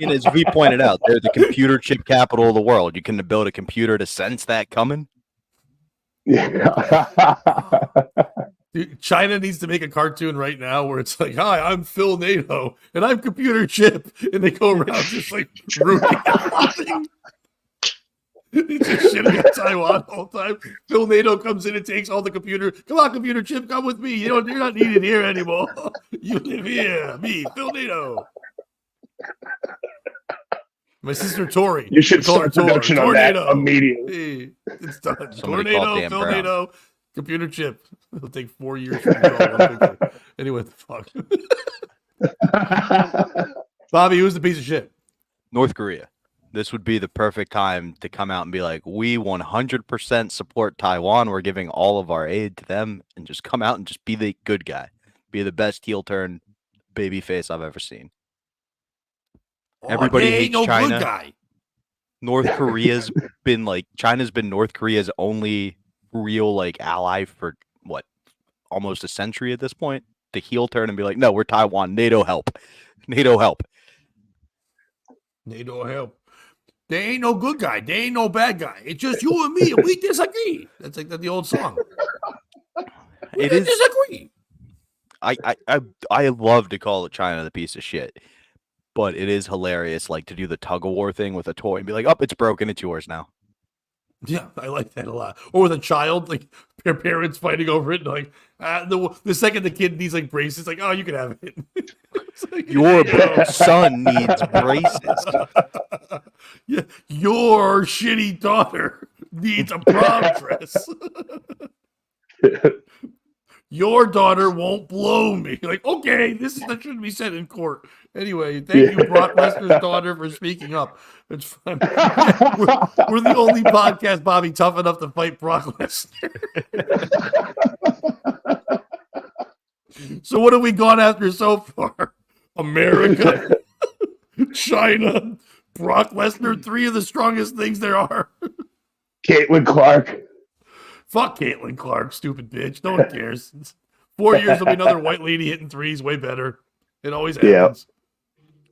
And as we pointed out, they're the computer chip capital of the world. You can build a computer to sense that coming. Yeah. Dude, China needs to make a cartoon right now where it's like, "Hi, I'm Phil NATO, and I'm computer chip," and they go around just like rooting everything. It's just shitting at Taiwan all the time. Phil NATO comes in and takes all the computer. "Come on, computer chip, come with me. You're not needed here anymore. You live here. Me, Phil NATO." My sister Tori. You should We call her start production on that immediately. Hey, it's done. Somebody call Tornado, Dan Phil Brown. NATO, computer chip. It'll take 4 years for me to draw one picture. Anyway, what the fuck. Bobby, who's the piece of shit? North Korea. This would be the perfect time to come out and be like, we 100% support Taiwan. We're giving all of our aid to them, and just come out and just be the good guy. Be the best heel turn baby face I've ever seen. Everybody they ain't hates no China. good guy. North Korea's been like, China's been North Korea's only real like ally for what, almost a century at this point. To heel turn and be like, no, we're Taiwan. NATO help. NATO help. NATO help. They ain't no good guy. They ain't no bad guy. It's just you and me, and we disagree. That's like the old song. We disagree. I love to call it China the piece of shit, but it is hilarious, like to do the tug of war thing with a toy and be like, "Oh, it's broken. It's yours now." Yeah, I like that a lot. Or with a child, like their parents fighting over it, and like the second the kid needs like braces, like, "Oh, you can have it." It's like, Your "Hey, son needs braces. yeah, your shitty daughter needs a prom dress. Your daughter won't blow me. Like, okay, that shouldn't be said in court. Anyway, thank you, Brock Lesnar's daughter, for speaking up. It's fun. We're the only podcast, Bobby, tough enough to fight Brock Lesnar. So what have we gone after so far? America, China, Brock Lesnar, 3 of the strongest things there are. Caitlin Clark. Fuck Caitlin Clark, stupid bitch. No one cares. 4 years will be another white lady hitting threes, way better. It always happens.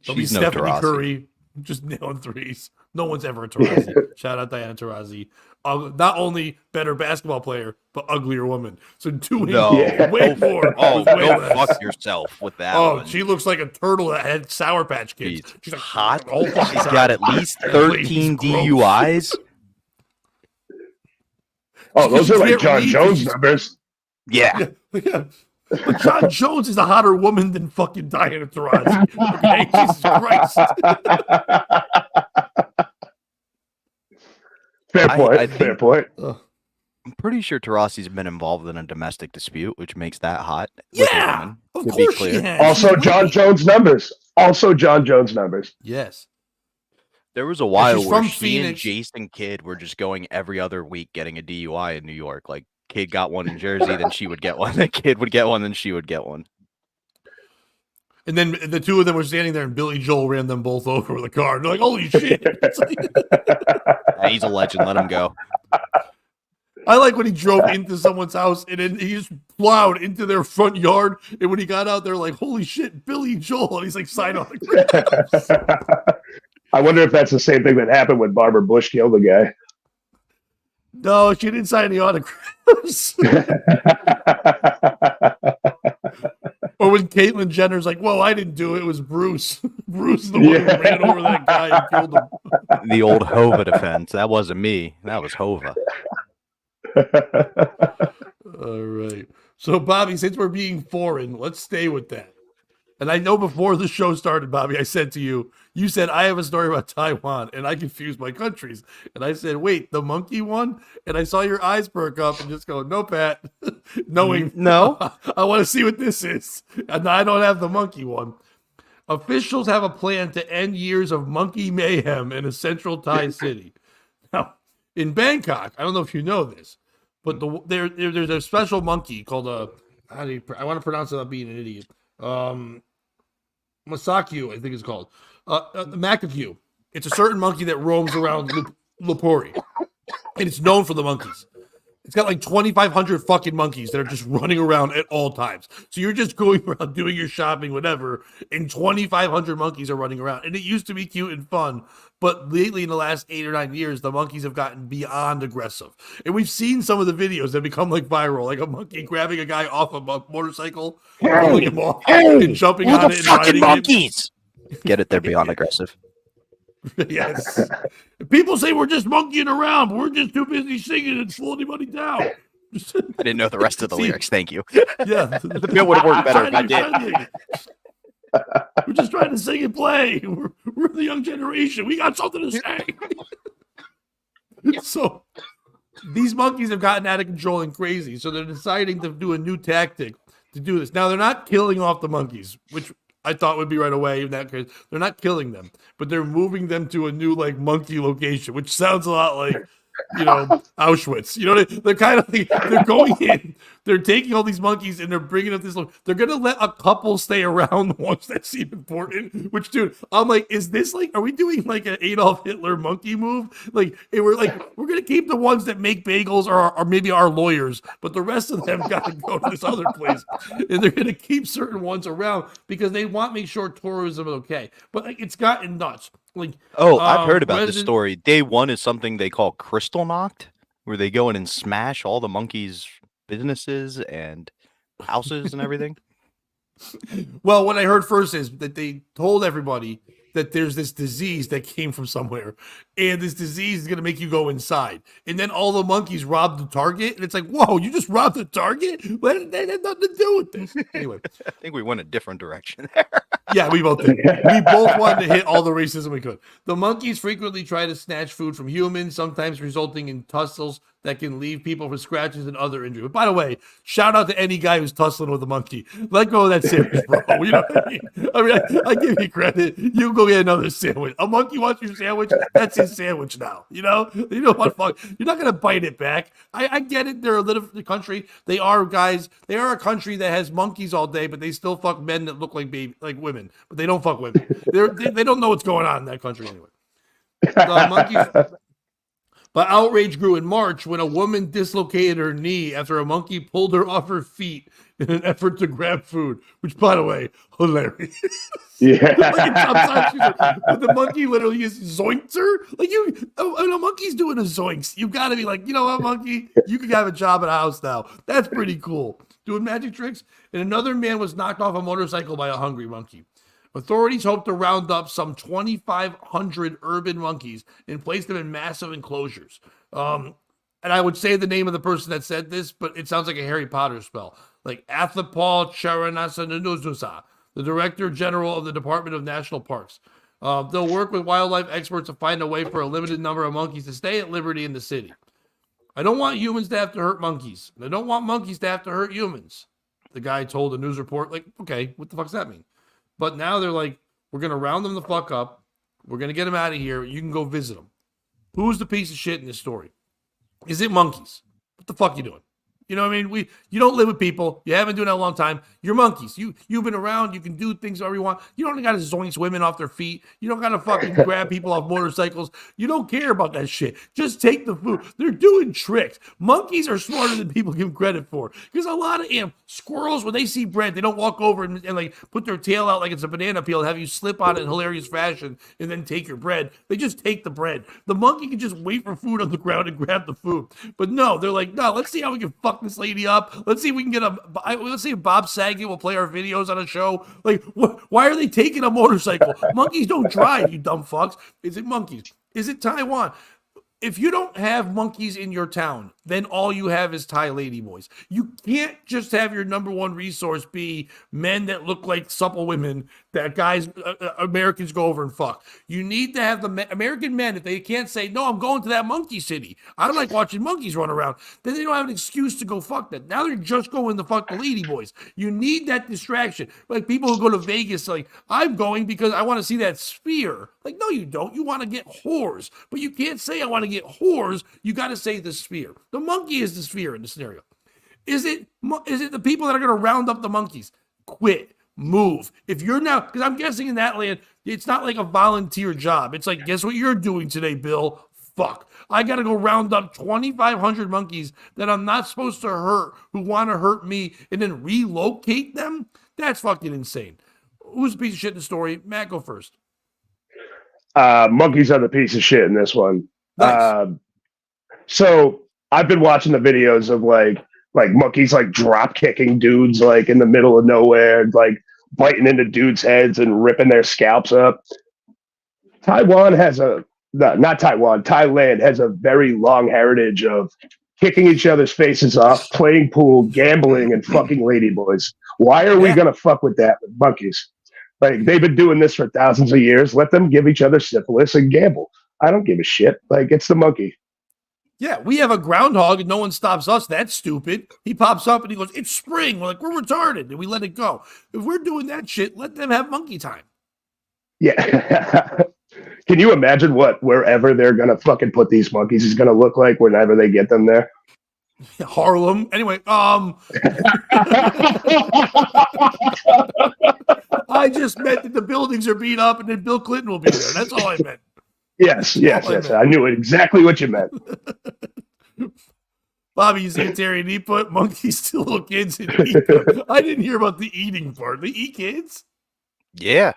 There'll be She's no Stephanie Taurasi. Curry just nailing threes. No one's ever a Taurasi. Shout out Diana Taurasi. Not only better basketball player, but uglier woman. So doing way more. Oh, with way go less. fuck yourself with that. Oh, one. she looks like a turtle that had Sour Patch Kids. She's like, hot. all fucking She's sour. got at least That 13 lady's gross. DUIs. Oh, those She are like can't John read 'cause Jones she's- numbers. Yeah. Yeah. But John Jones is a hotter woman than fucking Diana Taurasi. Okay, Jesus Christ. Fair point. I fair think- point. I'm pretty sure Taurasi's been involved in a domestic dispute, which makes that hot. with a Yeah, woman, of to be course she clear. has. Also, She's John whippy. Jones numbers. Also, John Jones numbers. Yes. There was a while she's where from she and Phoenix. Jason Kidd were just going every other week getting a DUI in New York. Like, Kid got one in Jersey, then she would get one. The Kid would get one, then she would get one. And then the two of them were standing there, and Billy Joel ran them both over with a car. They're like, "Holy shit!" It's like, Yeah, he's a legend. Let him go. I like when he drove into someone's house and then he just plowed into their front yard. And when he got out there, like, "Holy shit, Billy Joel!" And he's like, "Sign on." I wonder if that's the same thing that happened when Barbara Bush killed the guy. No, she didn't sign any autographs. Or when Caitlyn Jenner's like, "Whoa, I didn't do it. It was Bruce. Bruce is the one who ran over that guy and killed him." The old Hova defense. That wasn't me. That was Hova. All right. So, Bobby, since we're being foreign, let's stay with that. And I know before the show started, Bobby, I said to you, you said, "I have a story about Taiwan," and I confused my countries. And I said, "Wait, the monkey one?" And I saw your eyes perk up and just go, "No, Pat," knowing, No. I want to see what this is. And I don't have the monkey one. Officials have a plan to end years of monkey mayhem in a central Thai city. Now, in Bangkok, I don't know if you know this, but there's a special monkey called I want to pronounce it without being an idiot. Masakyu, I think it's called. Macaque. It's a certain monkey that roams around Lopori, and it's known for the monkeys. It's got like 2,500 fucking monkeys that are just running around at all times. So you're just going around doing your shopping, whatever, and 2,500 monkeys are running around. And it used to be cute and fun, but lately in the last 8 or 9 years, the monkeys have gotten beyond aggressive. And we've seen some of the videos that become like viral, like a monkey grabbing a guy off a motorcycle, pulling him off, and jumping on it and riding monkeys. Get it? They're beyond aggressive. Yes. People say we're just monkeying around, but we're just too busy singing and slow anybody down. I didn't know the rest of the lyrics. Thank you. Yeah. The bit would have worked better if I did. We're just trying to sing and play. We're the young generation. We got something to say. So these monkeys have gotten out of control and crazy. So they're deciding to do a new tactic to do this. Now, they're not killing off the monkeys, which I thought would be right away in that case. They're not killing them, but they're moving them to a new like monkey location, which sounds a lot like, you know, Auschwitz. You know, they're kind of like, they're going in, they're taking all these monkeys and they're bringing up this. They're gonna let a couple stay around, the ones that seem important. Which, dude, I'm like, is this like, are we doing like an Adolf Hitler monkey move? Like, we're gonna keep the ones that make bagels or maybe our lawyers, but the rest of them got to go to this other place, and they're gonna keep certain ones around because they want to make sure tourism is okay. But like, it's gotten nuts. Like, I've heard about this story. Day one is something they call Crystal Knocked, where they go in and smash all the monkeys' businesses and houses and everything. Well, what I heard first is that they told everybody that there's this disease that came from somewhere, and this disease is going to make you go inside. And then all the monkeys robbed the Target, and it's like, whoa, you just robbed the Target? Well, they had nothing to do with this. Anyway. I think we went a different direction there. Yeah, we both did. We both wanted to hit all the racism we could. The monkeys frequently try to snatch food from humans, sometimes resulting in tussles that can leave people with scratches and other injuries. But by the way, shout out to any guy who's tussling with a monkey. Let go of that sandwich, bro. You know what I mean? I give you credit. You go get another sandwich. A monkey wants your sandwich. That's his sandwich now. You know what? Fuck. You're not gonna bite it back. I get it. They're a little country. They are guys. They are a country that has monkeys all day, but they still fuck men that look like women. But they don't fuck women. They don't know what's going on in that country anyway. The monkeys. But outrage grew in March when a woman dislocated her knee after a monkey pulled her off her feet in an effort to grab food, which, by the way, hilarious. Yeah. But the monkey literally just zoinks her. Like, when a monkey's doing a zoinks, you got to be like, you know what, monkey? You can have a job at a house now. That's pretty cool. Doing magic tricks. And another man was knocked off a motorcycle by a hungry monkey. Authorities hope to round up some 2,500 urban monkeys and place them in massive enclosures. And I would say the name of the person that said this, but it sounds like a Harry Potter spell. Like Athapal Charanasanunusa, the Director General of the Department of National Parks. They'll work with wildlife experts to find a way for a limited number of monkeys to stay at liberty in the city. I don't want humans to have to hurt monkeys. I don't want monkeys to have to hurt humans. The guy told a news report, like, okay, what the fuck does that mean? But now they're like, we're going to round them the fuck up. We're going to get them out of here. You can go visit them. Who's the piece of shit in this story? Is it monkeys? What the fuck are you doing? You know what I mean? You don't live with people. You haven't been doing that a long time. You're monkeys. You've been around. You can do things however you want. You don't got to zoinks women off their feet. You don't got to fucking grab people off motorcycles. You don't care about that shit. Just take the food. They're doing tricks. Monkeys are smarter than people give them credit for. Because a lot of squirrels, when they see bread, they don't walk over and like put their tail out like it's a banana peel and have you slip on it in hilarious fashion and then take your bread. They just take the bread. The monkey can just wait for food on the ground and grab the food. But no, they're like, no, let's see how we can fuck this lady up. Let's see if we can let's see if Bob Saget will play our videos on a show. Like, why are they taking a motorcycle? Monkeys don't drive, you dumb fucks. Is it monkeys? Is it Taiwan? If you don't have monkeys in your town, then all you have is Thai ladyboys. You can't just have your number one resource be men that look like supple women that Americans go over and fuck. You need to have the American men, if they can't say, no, I'm going to that monkey city. I like watching monkeys run around. Then they don't have an excuse to go fuck that. Now they're just going to fuck the ladyboys. You need that distraction. Like people who go to Vegas, like, I'm going because I want to see that sphere. Like, no, you don't. You want to get whores. But you can't say I want to get whores. You got to say the sphere. The monkey is the sphere in the scenario. Is it the people that are going to round up the monkeys? Quit. Move. If you're now, because I'm guessing in that land, it's not like a volunteer job. It's like, guess what you're doing today, Bill? Fuck. I got to go round up 2,500 monkeys that I'm not supposed to hurt, who want to hurt me, and then relocate them? That's fucking insane. Who's a piece of shit in the story? Matt, go first. Monkeys are the piece of shit in this one. Nice. So I've been watching the videos of like monkeys like drop kicking dudes like in the middle of nowhere, like biting into dudes' heads and ripping their scalps up. Thailand has a very long heritage of kicking each other's faces off, playing pool, gambling, and fucking ladyboys. Why are we gonna fuck with that with monkeys? Like, they've been doing this for thousands of years. Let them give each other syphilis and gamble. I don't give a shit. Like, it's the monkey. Yeah, we have a groundhog and no one stops us. That's stupid. He pops up and he goes, it's spring. We're like, we're retarded. And we let it go. If we're doing that shit, let them have monkey time. Yeah. Can you imagine wherever they're going to fucking put these monkeys is going to look like whenever they get them there? Harlem. Anyway, I just meant that the buildings are beat up and then Bill Clinton will be there. That's all I meant. Yes. I knew exactly what you meant. Bobby, you see Terry, and he put monkeys to little kids and eat them. I didn't hear about the eating part. They eat kids? Yeah.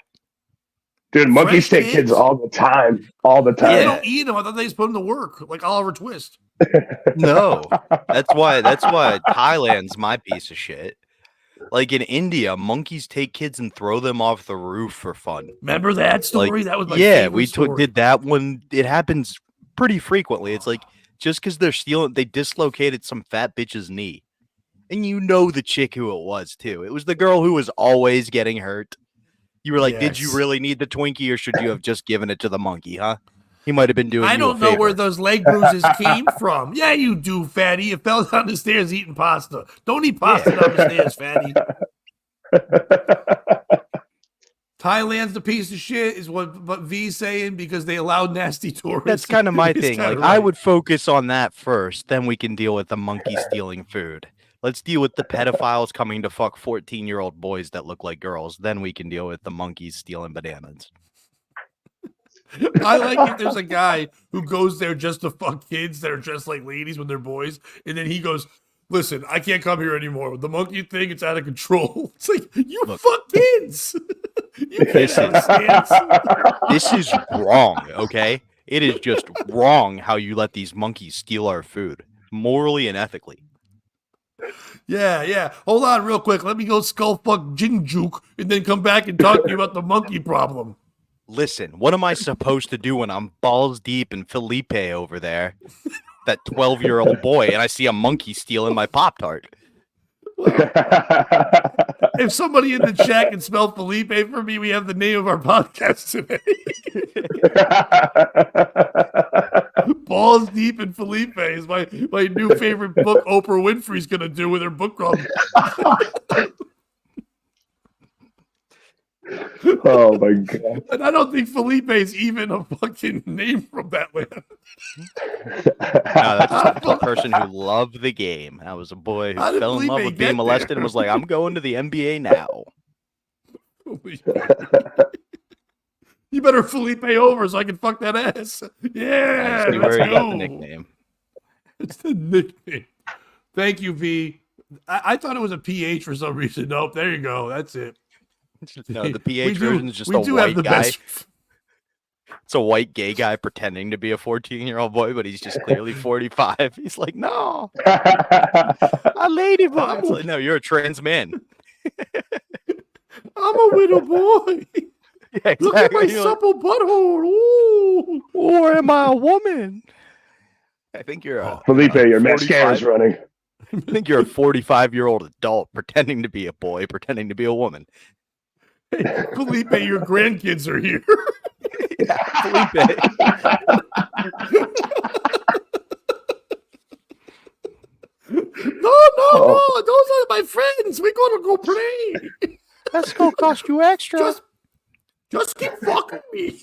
Dude, monkeys take kids all the time. All the time. They don't eat them. I thought they just put them to work, like Oliver Twist. No. That's why Thailand's my piece of shit. Like in India, monkeys take kids and throw them off the roof for fun. Remember that story? Like, that was my favorite story. Did that one. It happens pretty frequently. It's like just because they're stealing, they dislocated some fat bitch's knee, and you know the chick who it was too. It was the girl who was always getting hurt. You were like, Did you really need the Twinkie, or should you have just given it to the monkey? Huh? He might have been doing. I don't know where those leg bruises came from. Yeah, you do, fatty. You fell down the stairs eating pasta. Don't eat pasta down the stairs, fatty. Thailand's the piece of shit is what V's saying because they allowed nasty tourists. That's kind of my thing. Like, right. I would focus on that first, then we can deal with the monkey stealing food. Let's deal with the pedophiles coming to fuck 14-year-old boys that look like girls. Then we can deal with the monkeys stealing bananas. I like if there's a guy who goes there just to fuck kids that are dressed like ladies when they're boys, and then he goes, listen, I can't come here anymore. The monkey thing, it's out of control. It's like, fuck kids. You can't understand. This is wrong, okay? It is just wrong how you let these monkeys steal our food, morally and ethically. Yeah. Hold on real quick. Let me go skull fuck Jinjuk and then come back and talk to you about the monkey problem. Listen, what am I supposed to do when I'm balls deep in Felipe over there, that 12-year-old boy, and I see a monkey stealing my Pop-Tart? If somebody in the chat can spell Felipe for me, we have the name of our podcast today. Balls deep in Felipe is my new favorite book Oprah Winfrey's going to do with her book club. Oh my god. And I don't think Felipe is even a fucking name from that land. No, that's just a person who loved the game. I was a boy who How did fell in love Felipe with being get molested there? and was like, I'm going to the NBA now. You better Felipe over so I can fuck that ass. Yeah, I see let's where he got go. the nickname. It's the nickname. Thank you, V. I thought it was a PH for some reason. Nope, there you go. That's it. No, the PH version is just a have white the guy. best. It's a white gay guy pretending to be a 14-year-old boy, but he's just clearly 45. He's like, no, a lady boy. It's like, no, you're a trans man. I'm a widow boy. Yeah, exactly. Look at my You're like, supple butthole. Ooh. or am I a woman? I think you're a Felipe, your 45 mascara's running. I think you're a 45-year-old adult pretending to be a boy, pretending to be a woman. Hey, Felipe, your grandkids are here. Felipe. No, those are my friends. We're gonna go play. That's gonna cost you extra. Just keep fucking me.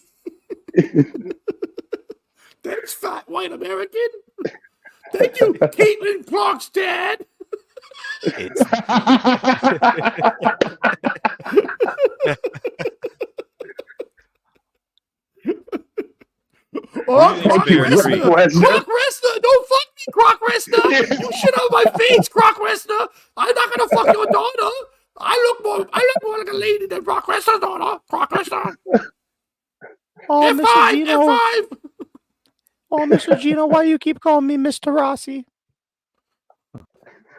Thanks, fat white American. Thank you, Caitlin Clark's dad. Oh, Croc Lesnar! Don't fuck me, Croc Lesnar! You shit on my face, Croc Lesnar! I'm not gonna fuck your daughter. I look more like a lady than Croc Lesnar's daughter. Croc Lesnar. Oh, Mr. Gino. F5. Oh, Mr. Gino, why you keep calling me Mr. Rossi?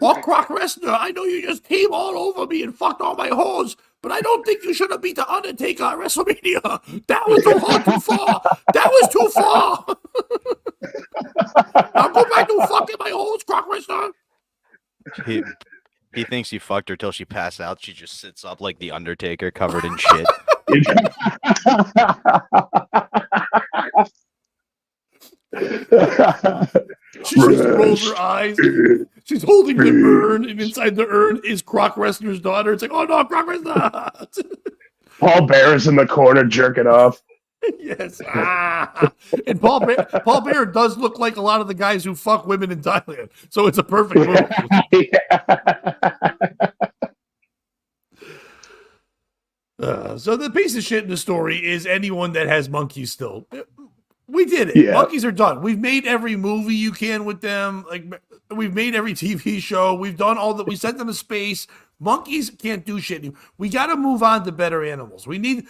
Oh, Croc Lesnar, I know you just came all over me and fucked all my hoes, but I don't think you should have beat the Undertaker at WrestleMania. That was too far. That was too far. I'll go back to fucking my hoes, Croc Lesnar. He thinks he fucked her till she passed out. She just sits up like the Undertaker, covered in shit. She just rolls her eyes. She's holding the urn, and inside the urn is Croc Lesnar's daughter. It's like, oh no, Croc Lesnar! Paul Bear is in the corner jerking off. Yes. And Paul Bear does look like a lot of the guys who fuck women in Thailand. So it's a perfect movie. So the piece of shit in the story is anyone that has monkeys still. We did it. Yeah. Monkeys are done. We've made every movie you can with them. Like, we've made every TV show. We've done all that. We sent them to space. Monkeys can't do shit anymore. We got to move on to better animals. We've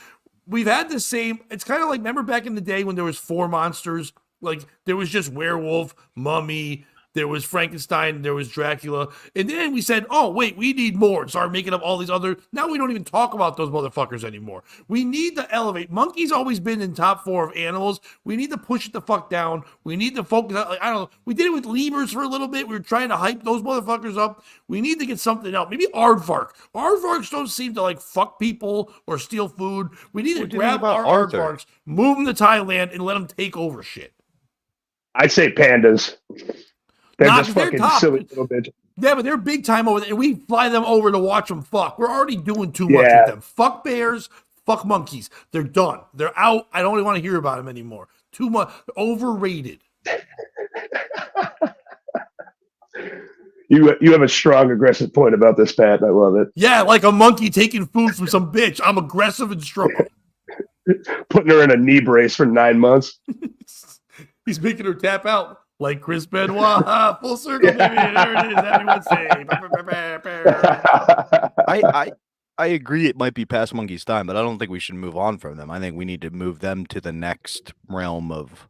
had the same. It's kind of like, remember back in the day when there was 4 monsters? Like, there was just werewolf, mummy, there was Frankenstein, there was Dracula. And then we said, oh, wait, we need more. And started making up all these other. Now we don't even talk about those motherfuckers anymore. We need to elevate. Monkey's always been in top 4 of animals. We need to push it the fuck down. We need to focus. Like, I don't know. We did it with lemurs for a little bit. We were trying to hype those motherfuckers up. We need to get something else. Maybe aardvark. Aardvarks don't seem to like fuck people or steal food. We need to grab our aardvarks, move them to Thailand, and let them take over shit. I'd say pandas. They're just fucking silly little bitches. Yeah, but they're big time over there. And we fly them over to watch them fuck. We're already doing too much with them. Fuck bears, fuck monkeys. They're done. They're out. I don't even want to hear about them anymore. Too much. Overrated. You have a strong, aggressive point about this, Pat. I love it. Yeah, like a monkey taking food from some bitch. I'm aggressive and strong. Putting her in a knee brace for 9 months. He's making her tap out. Like Chris Benoit, full circle, baby. There it is. Everyone say. I agree it might be past Monkey's time, but I don't think we should move on from them. I think we need to move them to the next realm of,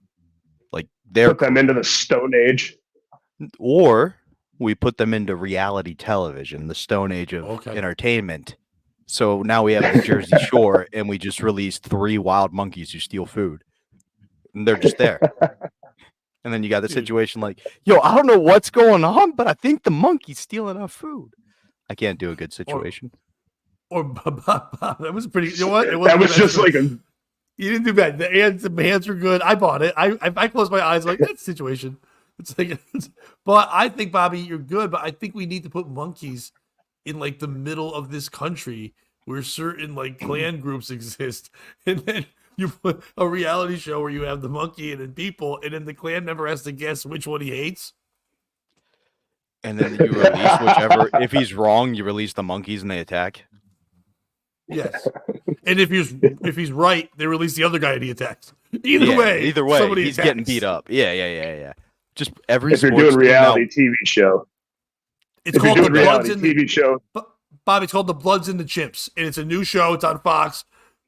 like, put them into the Stone Age. Or we put them into reality television, the Stone Age of entertainment. So now we have the Jersey Shore, and we just released 3 wild monkeys who steal food. And they're just there. And then you got the situation like, yo, I don't know what's going on, but I think the monkey's stealing our food. I can't do a good situation. Or that was pretty. You know what? That was just like a. You didn't do bad. The hands were good. I bought it. I closed my eyes like that situation. It's like, but I think, Bobby, you're good. But I think we need to put monkeys in like the middle of this country where certain like clan groups exist, and then you put a reality show where you have the monkey and then people, and then the clan member has to guess which one he hates. And then you release whichever. If he's wrong, you release the monkeys and they attack. Yes, and if he's right, they release the other guy and he attacks. Either way, somebody he's attacks. getting beat up. Yeah. Just every. If you're sports doing team reality now- TV show, It's if you're called the doing Bloods reality and the TV show, Bob. It's called the Bloods and the Chimps, and it's a new show. It's on Fox.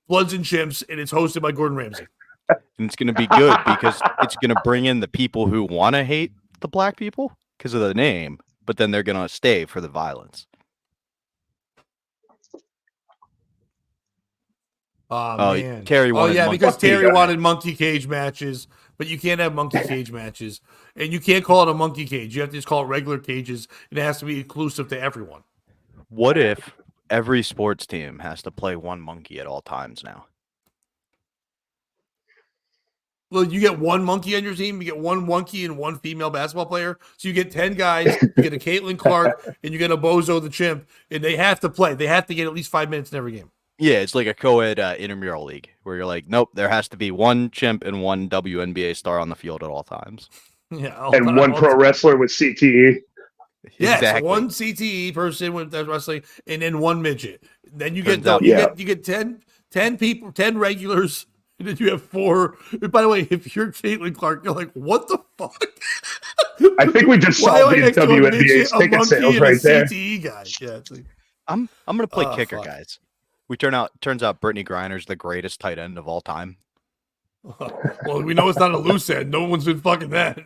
Bloods and Chimps, and it's hosted by Gordon Ramsay. and it's going to be good because it's going to bring in the people who want to hate the black people because of the name, but then they're going to stay for the violence. Oh man, Terry wanted because monkey Terry guy. wanted monkey cage matches, but you can't have monkey cage matches, and you can't call it a monkey cage. You have to just call it regular cages, and it has to be inclusive to everyone. What if every sports team has to play one monkey at all times now? Well, you get one monkey on your team, you get one monkey and one female basketball player, so you get 10 guys. You get a Caitlin Clark, and you get a Bozo the Chimp, and they have to play. They have to get at least 5 minutes in every game. Yeah, it's like a co-ed intramural league where you're like, nope, there has to be one chimp and one WNBA star on the field at all times. Yeah, and one pro wrestler with CTE. Yes, Exactly. one CTE person with wrestling, and then one midget. Then you Turns get out- you get 10 people, 10 regulars, and then you have 4. And by the way, if you're Caitlin Clark, you're like, what the fuck? I think we just Why saw do I these next to a WNBA midget, a ticket monkey, sales and right a there. CTE guy? Yeah, it's like, I'm gonna play kicker, fuck. guys. Turns out Brittany Griner's the greatest tight end of all time. well, we know it's not a loose end. No one's been fucking that.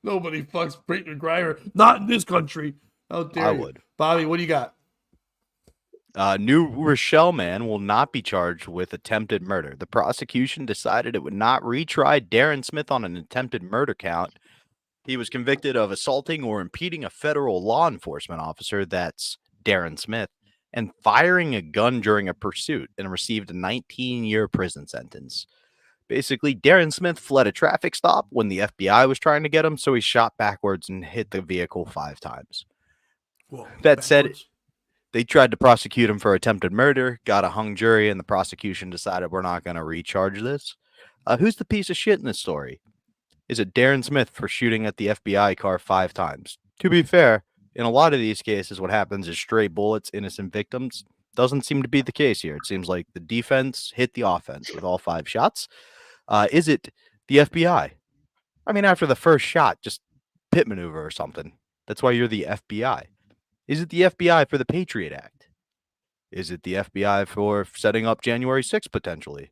Nobody fucks Brittany Griner. Not in this country. How dare I you. would. Bobby, what do you got? New Rochelle man will not be charged with attempted murder. The prosecution decided it would not retry Darren Smith on an attempted murder count. He was convicted of assaulting or impeding a federal law enforcement officer, that's Darren Smith, and firing a gun during a pursuit and received a 19-year prison sentence. Basically, Darren Smith fled a traffic stop when the FBI was trying to get him, so he shot backwards and hit the vehicle 5 times. Whoa, That said, backwards? they tried to prosecute him for attempted murder, got a hung jury, and the prosecution decided we're not going to recharge this. Who's the piece of shit in this story? Is it Darren Smith for shooting at the FBI car 5 times? To be fair, in a lot of these cases, what happens is stray bullets, innocent victims. Doesn't seem to be the case here. It seems like the defense hit the offense with all 5 shots. Is it the FBI? I mean, after the first shot, just pit maneuver or something. That's why you're the FBI. Is it the FBI for the Patriot Act? Is it the FBI for setting up January 6th potentially?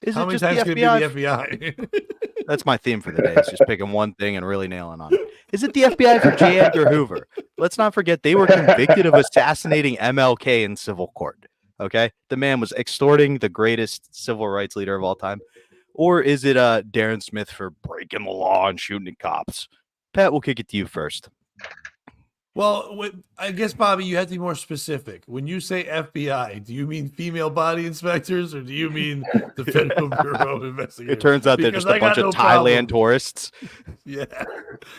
Is How it many just times the can it be FBI? the FBI? That's my theme for the day. It's just picking one thing and really nailing on it. Is it the FBI for J. Edgar Hoover? Let's not forget they were convicted of assassinating MLK in civil court. Okay? The man was extorting the greatest civil rights leader of all time. Or is it Darren Smith for breaking the law and shooting at cops? Pat, we'll kick it to you first. Well, I guess, Bobby, you have to be more specific. When you say FBI, do you mean female body inspectors or do you mean the Federal Bureau of Investigation? It turns out they're Because just a I got bunch of no Thailand problem. tourists. Yeah.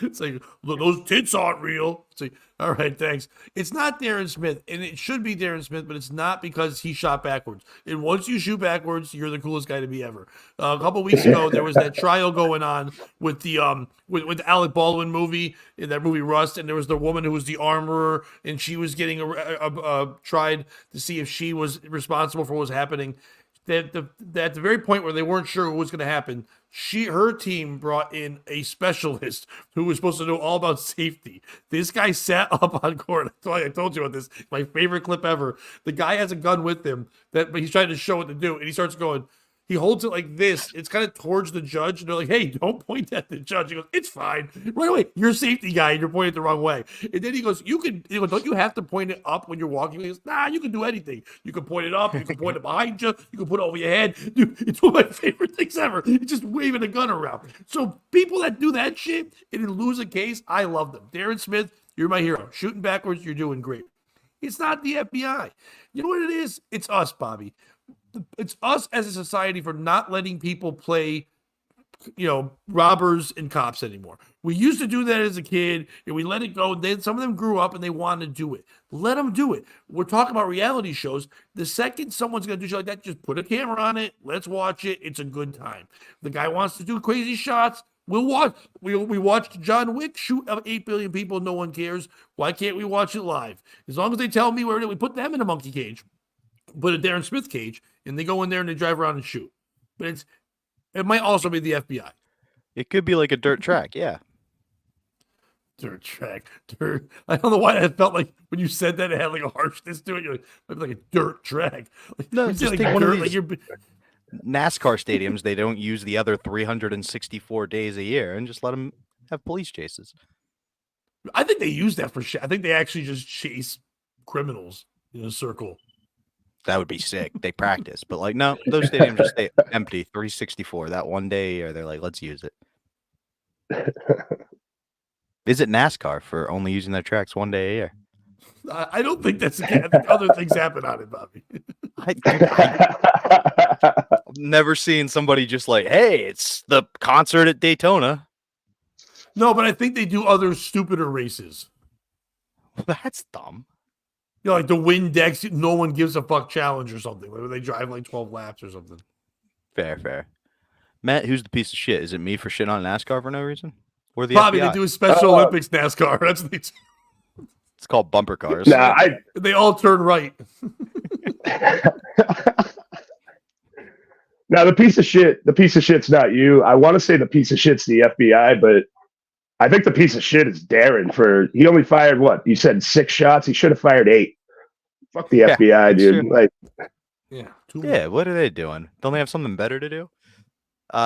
It's like, look, those tits aren't real. It's like, all right, thanks. It's not Darren Smith, and it should be Darren Smith, but it's not because he shot backwards. And once you shoot backwards, you're the coolest guy to be ever. A couple weeks ago, there was that trial going on with the with the Alec Baldwin movie, in that movie Rust, and there was the woman who was the armorer, and she was getting tried to see if she was responsible for what was happening. At the very point where they weren't sure what was going to happen, her team brought in a specialist who was supposed to know all about safety. This guy sat up on court. I told you about this. My favorite clip ever. The guy has a gun with him but he's trying to show what to do, and he starts going. He holds it like this. It's kind of towards the judge, and they're like, "Hey, don't point at the judge." He goes, "It's fine." Right away, you're a safety guy, and you're pointing it the wrong way. And then he goes, "You can." He goes, "Don't you have to point it up when you're walking?" He goes, "Nah, you can do anything. You can point it up. You can point it behind you. You can put it over your head." Dude, it's one of my favorite things ever. He's just waving a gun around. So people that do that shit and then lose a case, I love them. Darren Smith, you're my hero. Shooting backwards, you're doing great. It's not the FBI. You know what it is? It's us, Bobby. It's us as a society for not letting people play robbers and cops anymore. We used to do that as a kid, and we let it go. Then some of them grew up and they wanted to do it. Let them do it. We're talking about reality shows. The second someone's going to do shit like that, just put a camera on it. Let's watch it. It's a good time. The guy wants to do crazy shots. We'll watch. We watched John Wick shoot 8 billion people. No one cares. Why can't we watch it live? As long as they tell me where we put them in a monkey cage, put a Darren Smith cage, and they go in there and they drive around and shoot. But it might also be the FBI. It could be like a dirt track, yeah. Dirt track. Dirt. I don't know why I felt like when you said that it had like a harshness to it. You're like a dirt track. No, you just like take one of dirt, these NASCAR stadiums. They don't use the other 364 days a year, and just let them have police chases. I think they use that for shit. I think they actually just chase criminals in a circle. That would be sick. They practice, but like no, those stadiums just stay empty 364 that one day, or they're like, let's use it. Is it NASCAR for only using their tracks one day a year? I don't think that's the case. I think other things happen on it, Bobby. I've never seen somebody just like, hey, it's the concert at Daytona. No, but I think they do other stupider races. That's dumb. Like the Windex, no one gives a fuck challenge or something, where they drive like 12 laps or something. Fair. Matt, who's the piece of shit? Is it me for shitting on NASCAR for no reason? Or the Bobby, FBI? they do a Special Olympics NASCAR. That's what they do. It's called bumper cars. Nah, They all turn right. Now the piece of shit's not you. I want to say the piece of shit's the FBI, but I think the piece of shit is Darren he only fired what? You said 6 shots. He should have fired 8. Fuck the FBI, dude. True. Like, yeah, what are they doing? Don't they have something better to do?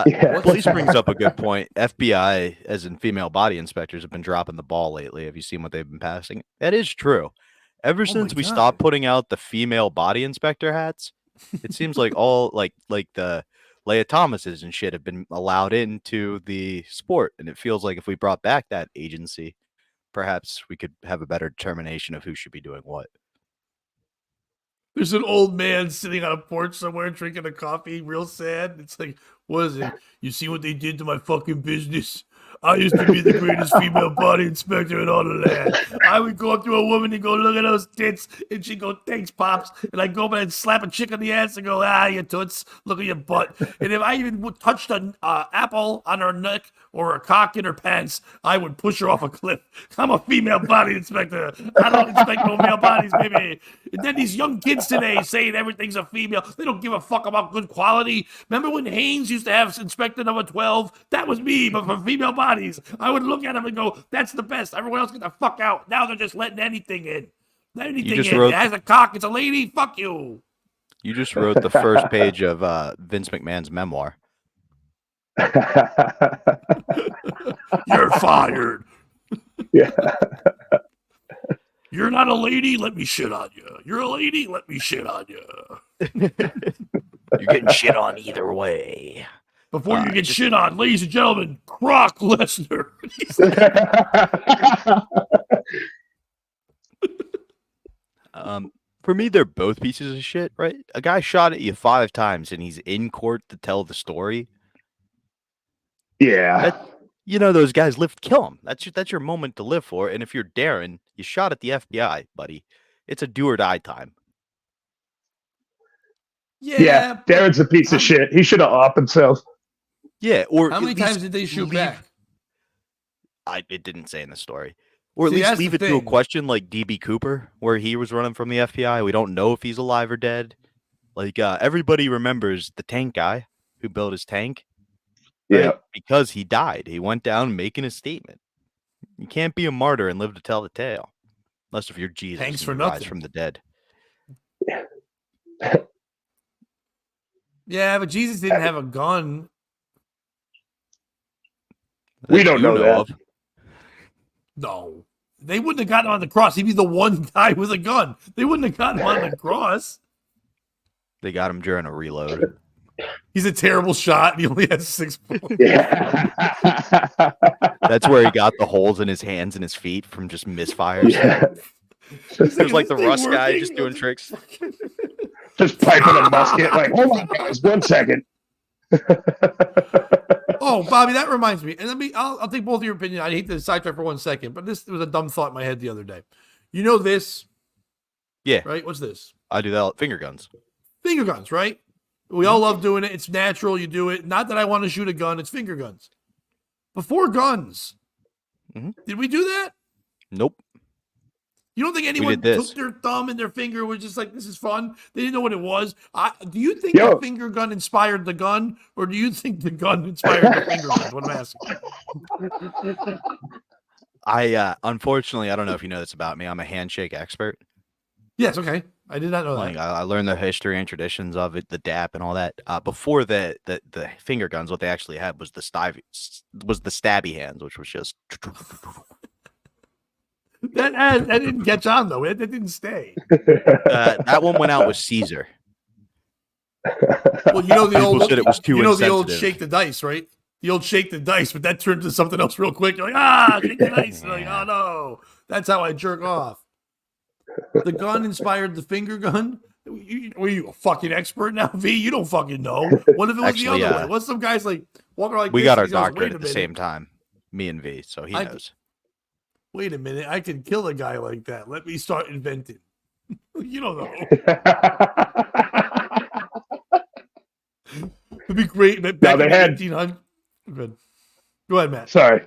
Yeah. Police brings up a good point. FBI, as in female body inspectors, have been dropping the ball lately. Have you seen what they've been passing? That is true. Ever since we stopped putting out the female body inspector hats, it seems like all like the Leah Thomases and shit have been allowed into the sport, and it feels like if we brought back that agency, perhaps we could have a better determination of who should be doing what. There's an old man sitting on a porch somewhere drinking a coffee, real sad. It's like, what is it? You see what they did to my fucking business? I used to be the greatest female body inspector in all the land. I would go up to a woman and go, look at those tits. And she'd go, thanks, Pops. And I'd go over and slap a chick on the ass and go, you toots, look at your butt. And if I even touched an apple on her neck or a cock in her pants, I would push her off a cliff. I'm a female body inspector. I don't inspect no male bodies, baby. And then these young kids today saying everything's a female. They don't give a fuck about good quality. Remember when Haynes used to have inspector number 12? That was me, but for female bodies. I would look at them and go, that's the best. Everyone else get the fuck out. Now they're just letting anything in. Anything in. It has a cock. It's a lady. Fuck you. You just wrote the first page of Vince McMahon's memoir. You're fired. Yeah. You're not a lady? Let me shit on you. You're a lady? Let me shit on you. You're getting shit on either way. Before you get shit on, ladies and gentlemen, Brock Lesnar. For me, they're both pieces of shit, right? A guy shot at you 5 times and he's in court to tell the story. Yeah. Those guys live to kill him. That's your moment to live for. And if you're Darren, you shot at the FBI, buddy. It's a do or die time. Yeah. Darren's a piece of shit. He should have off himself. Yeah. Or how many times did they shoot back? It didn't say in the story. Or at least leave it to a question like DB Cooper, where he was running from the FBI. We don't know if he's alive or dead. Like everybody remembers the tank guy who built his tank. Right? Yeah. Because he died. He went down making a statement. You can't be a martyr and live to tell the tale. Unless if you're Jesus. Thanks for rise nothing. From the dead. Yeah, but Jesus didn't have a gun. We don't know that. Of. No. They wouldn't have gotten him on the cross. He'd be the one guy with a gun. They wouldn't have gotten him on the cross. They got him during a reload. He's a terrible shot, and he only has 6 points. Yeah. That's where he got the holes in his hands and his feet from just misfires. Yeah. There's like the Rust guy just doing tricks. Just piping a musket. Like, hold on, guys, 1 second. Oh, Bobby, that reminds me. And I'll take both of your opinion. I hate to sidetrack for 1 second, but this was a dumb thought in my head the other day. You know this? Yeah. Right? What's this? I do that. Finger guns. Finger guns, right? We all love doing it. It's natural. You do it. Not that I want to shoot a gun. It's finger guns. Before guns, did we do that? Nope. You don't think anyone took their thumb and their finger was just like, this is fun? They didn't know what it was. Do you think the finger gun inspired the gun, or do you think the gun inspired the finger gun? What I'm asking. Unfortunately, I don't know if you know this about me. I'm a handshake expert. Yes, okay. I did not know that. I learned the history and traditions of it, the dap and all that. Before the finger guns, what they actually had was the stabby hands, which was just that didn't catch on though. That didn't stay. That one went out with Caesar. Well, you know the old said it was too the old shake the dice, right? The old shake the dice, but that turned into something else real quick. You're like, shake the dice. You're like, oh no, that's how I jerk off. The gun inspired the finger gun. Were you a fucking expert now, V? You don't fucking know. What if it was the other way? What's some guys like walking like we this? got our doctorate at the same time, me and V, so he knows. Wait a minute, I can kill a guy like that. Let me start inventing. You don't know. It'd be great. Back in the 1800s. Good. Go ahead, Matt. Sorry.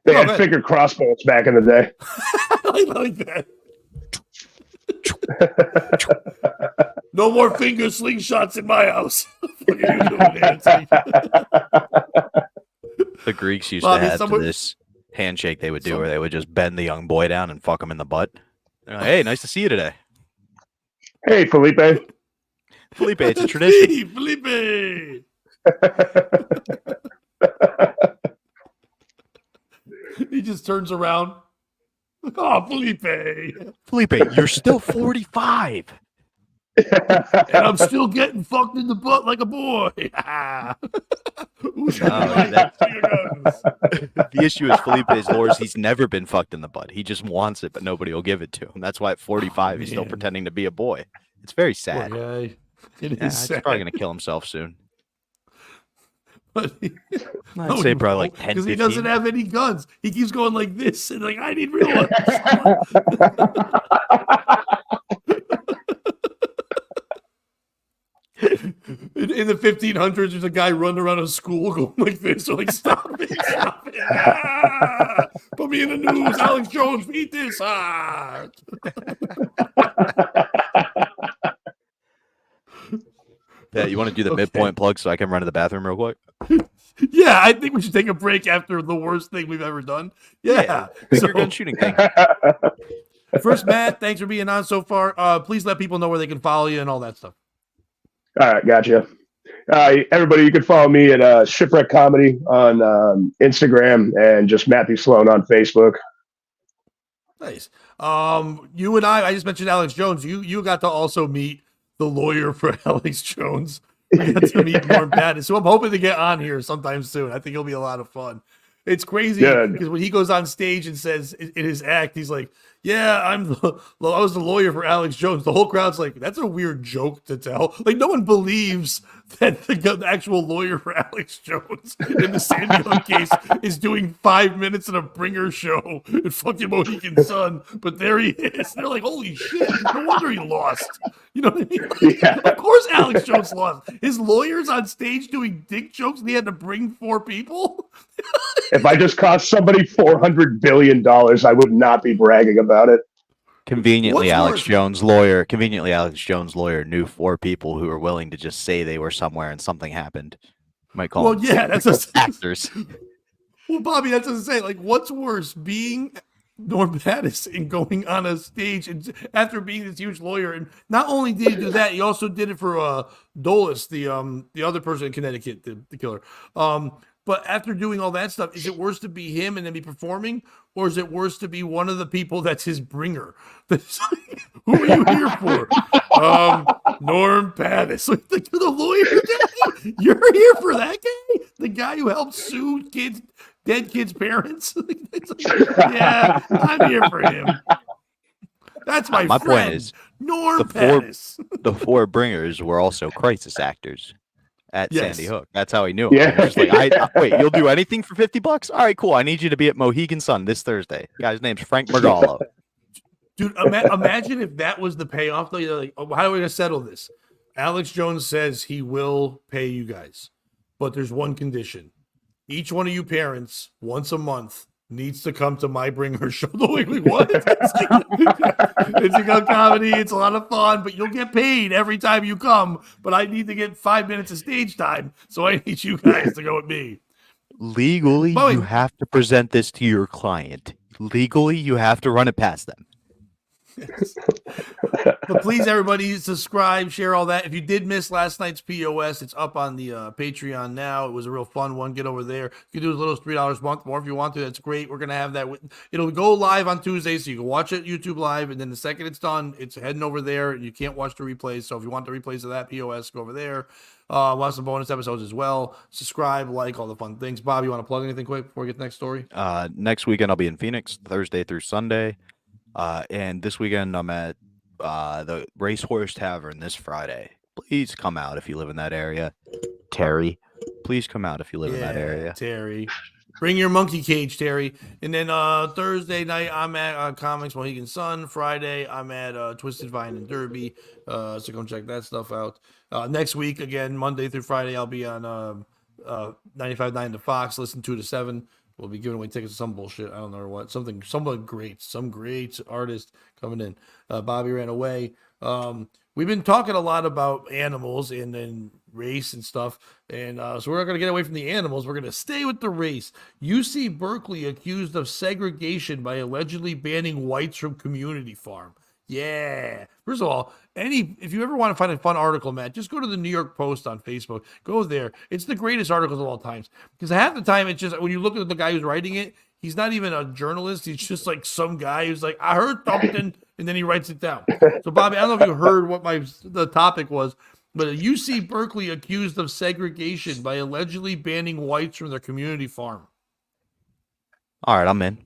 They had finger crossbows back in the day. I like that. No more finger slingshots in my house. What are you doing, Nancy? The Greeks used to have this handshake they would do where they would just bend the young boy down and fuck him in the butt. They're like, hey, nice to see you today. Hey, Felipe. Felipe, it's a tradition. Hey, Felipe. He just turns around. Oh, Felipe. Felipe, you're still 45. And I'm still getting fucked in the butt like a boy. The issue is Felipe's lures. He's never been fucked in the butt. He just wants it, but nobody will give it to him. That's why at 45, he's still pretending to be a boy. It's very sad. Poor guy. It is He's sad. probably going to kill himself soon. But I'd say probably like 10, because he 15. doesn't have any guns. He keeps going like this and like, I need real ones. In the 1500s, there's a guy running around a school going like this. So like, stop it. Ah! Put me in the news. Alex Jones, eat this. Ah! Yeah, you want to do the midpoint plug so I can run to the bathroom real quick? Yeah, I think we should take a break after the worst thing we've ever done. Yeah. Finger gun shooting thing. First, Matt, thanks for being on so far. Please let people know where they can follow you and all that stuff. All right, gotcha. Everybody, you can follow me at Shipwreck Comedy on Instagram and just Matthew Sloan on Facebook. Nice. You and I just mentioned Alex Jones. You got to also meet the lawyer for Alex Jones. We got to meet Norm Pattis, so I'm hoping to get on here sometime soon. I think it'll be a lot of fun. It's crazy because when he goes on stage and says in his act, he's like, "Yeah, I was the lawyer for Alex Jones." The whole crowd's like, "That's a weird joke to tell." Like no one believes that the actual lawyer for Alex Jones in the Sandy Hook case is doing 5 minutes in a bringer show at fucking Mohegan Sun. But there he is. They're like, "Holy shit! No wonder he lost." You know what I mean? Like, of course, Alex Jones lost. His lawyer's on stage doing dick jokes, and he had to bring 4 people. If I just cost somebody $400 billion, I would not be bragging about it. Conveniently, Alex Jones' lawyer knew 4 people who were willing to just say they were somewhere and something happened. Might call them that's actors. Well, Bobby, that's what I'm saying. Like, what's worse, being Norm Pattis and going on a stage and after being this huge lawyer, and not only did he do that, he also did it for Dulles, the other person in Connecticut, the killer. But after doing all that stuff, is it worse to be him and then be performing, or is it worse to be one of the people that's his bringer? Who are you here for? Norm Pattis, the lawyer guy. You're here for that guy, the guy who helped sue dead kids' parents. Yeah, I'm here for him. That's my friend. Point is, Norm Pattis. The 4 bringers were also crisis actors. at Yes. Sandy Hook. That's how he knew him. Yeah. He was just like, wait, you'll do anything for $50? All right, cool. I need you to be at Mohegan Sun this Thursday. Guy's name's Frank Margallo. Dude, imagine if that was the payoff. Though, you're like, oh, how are we gonna settle this? Alex Jones says he will pay you guys, but there's one condition: each one of you parents, once a month, needs to come to my Bring Her show. What? It's a good comedy. It's a lot of fun, but you'll get paid every time you come. But I need to get 5 minutes of stage time, so I need you guys to go with me. Legally, Boeing. you have to present this to your client. Legally, you have to run it past them. But please, everybody, subscribe, share all that. If you did miss last night's POS, it's up on the Patreon now. It was a real fun one. Get over there. You can do as little as $3 a month, more if you want to. That's great. We're gonna have that. It'll go live on Tuesday, so you can watch it YouTube live, and then the second it's done, it's heading over there. You can't watch the replays, so if you want the replays of that POS, go over there. Watch some bonus episodes as well. Subscribe, like, all the fun things. Bob, you want to plug anything quick before we get to the next story? Next weekend, I'll be in Phoenix, Thursday through Sunday. And this weekend, I'm at the Racehorse Tavern this Friday. Please come out if you live in that area. Terry, please come out if you live in that area. Terry. Bring your monkey cage, Terry. And then Thursday night, I'm at Comics Mohegan Sun. Friday, I'm at Twisted Vine and Derby. So go check that stuff out. Next week, again, Monday through Friday, I'll be on 95.9 to Fox, listen 2 to 7. We'll be giving away tickets to some bullshit. I don't know what. Some great artist coming in. Bobby ran away. We've been talking a lot about animals and race and stuff. And so we're not going to get away from the animals. We're going to stay with the race. UC Berkeley accused of segregation by allegedly banning whites from community farm. Yeah. First of all, if you ever want to find a fun article, Matt, just go to the New York Post on Facebook. Go there. It's the greatest articles of all times. Because half the time, it's just when you look at the guy who's writing it, he's not even a journalist. He's just like some guy who's like, I heard something, and then he writes it down. So, Bobby, I don't know if you heard what the topic was, but UC Berkeley accused of segregation by allegedly banning whites from their community farm. All right, I'm in.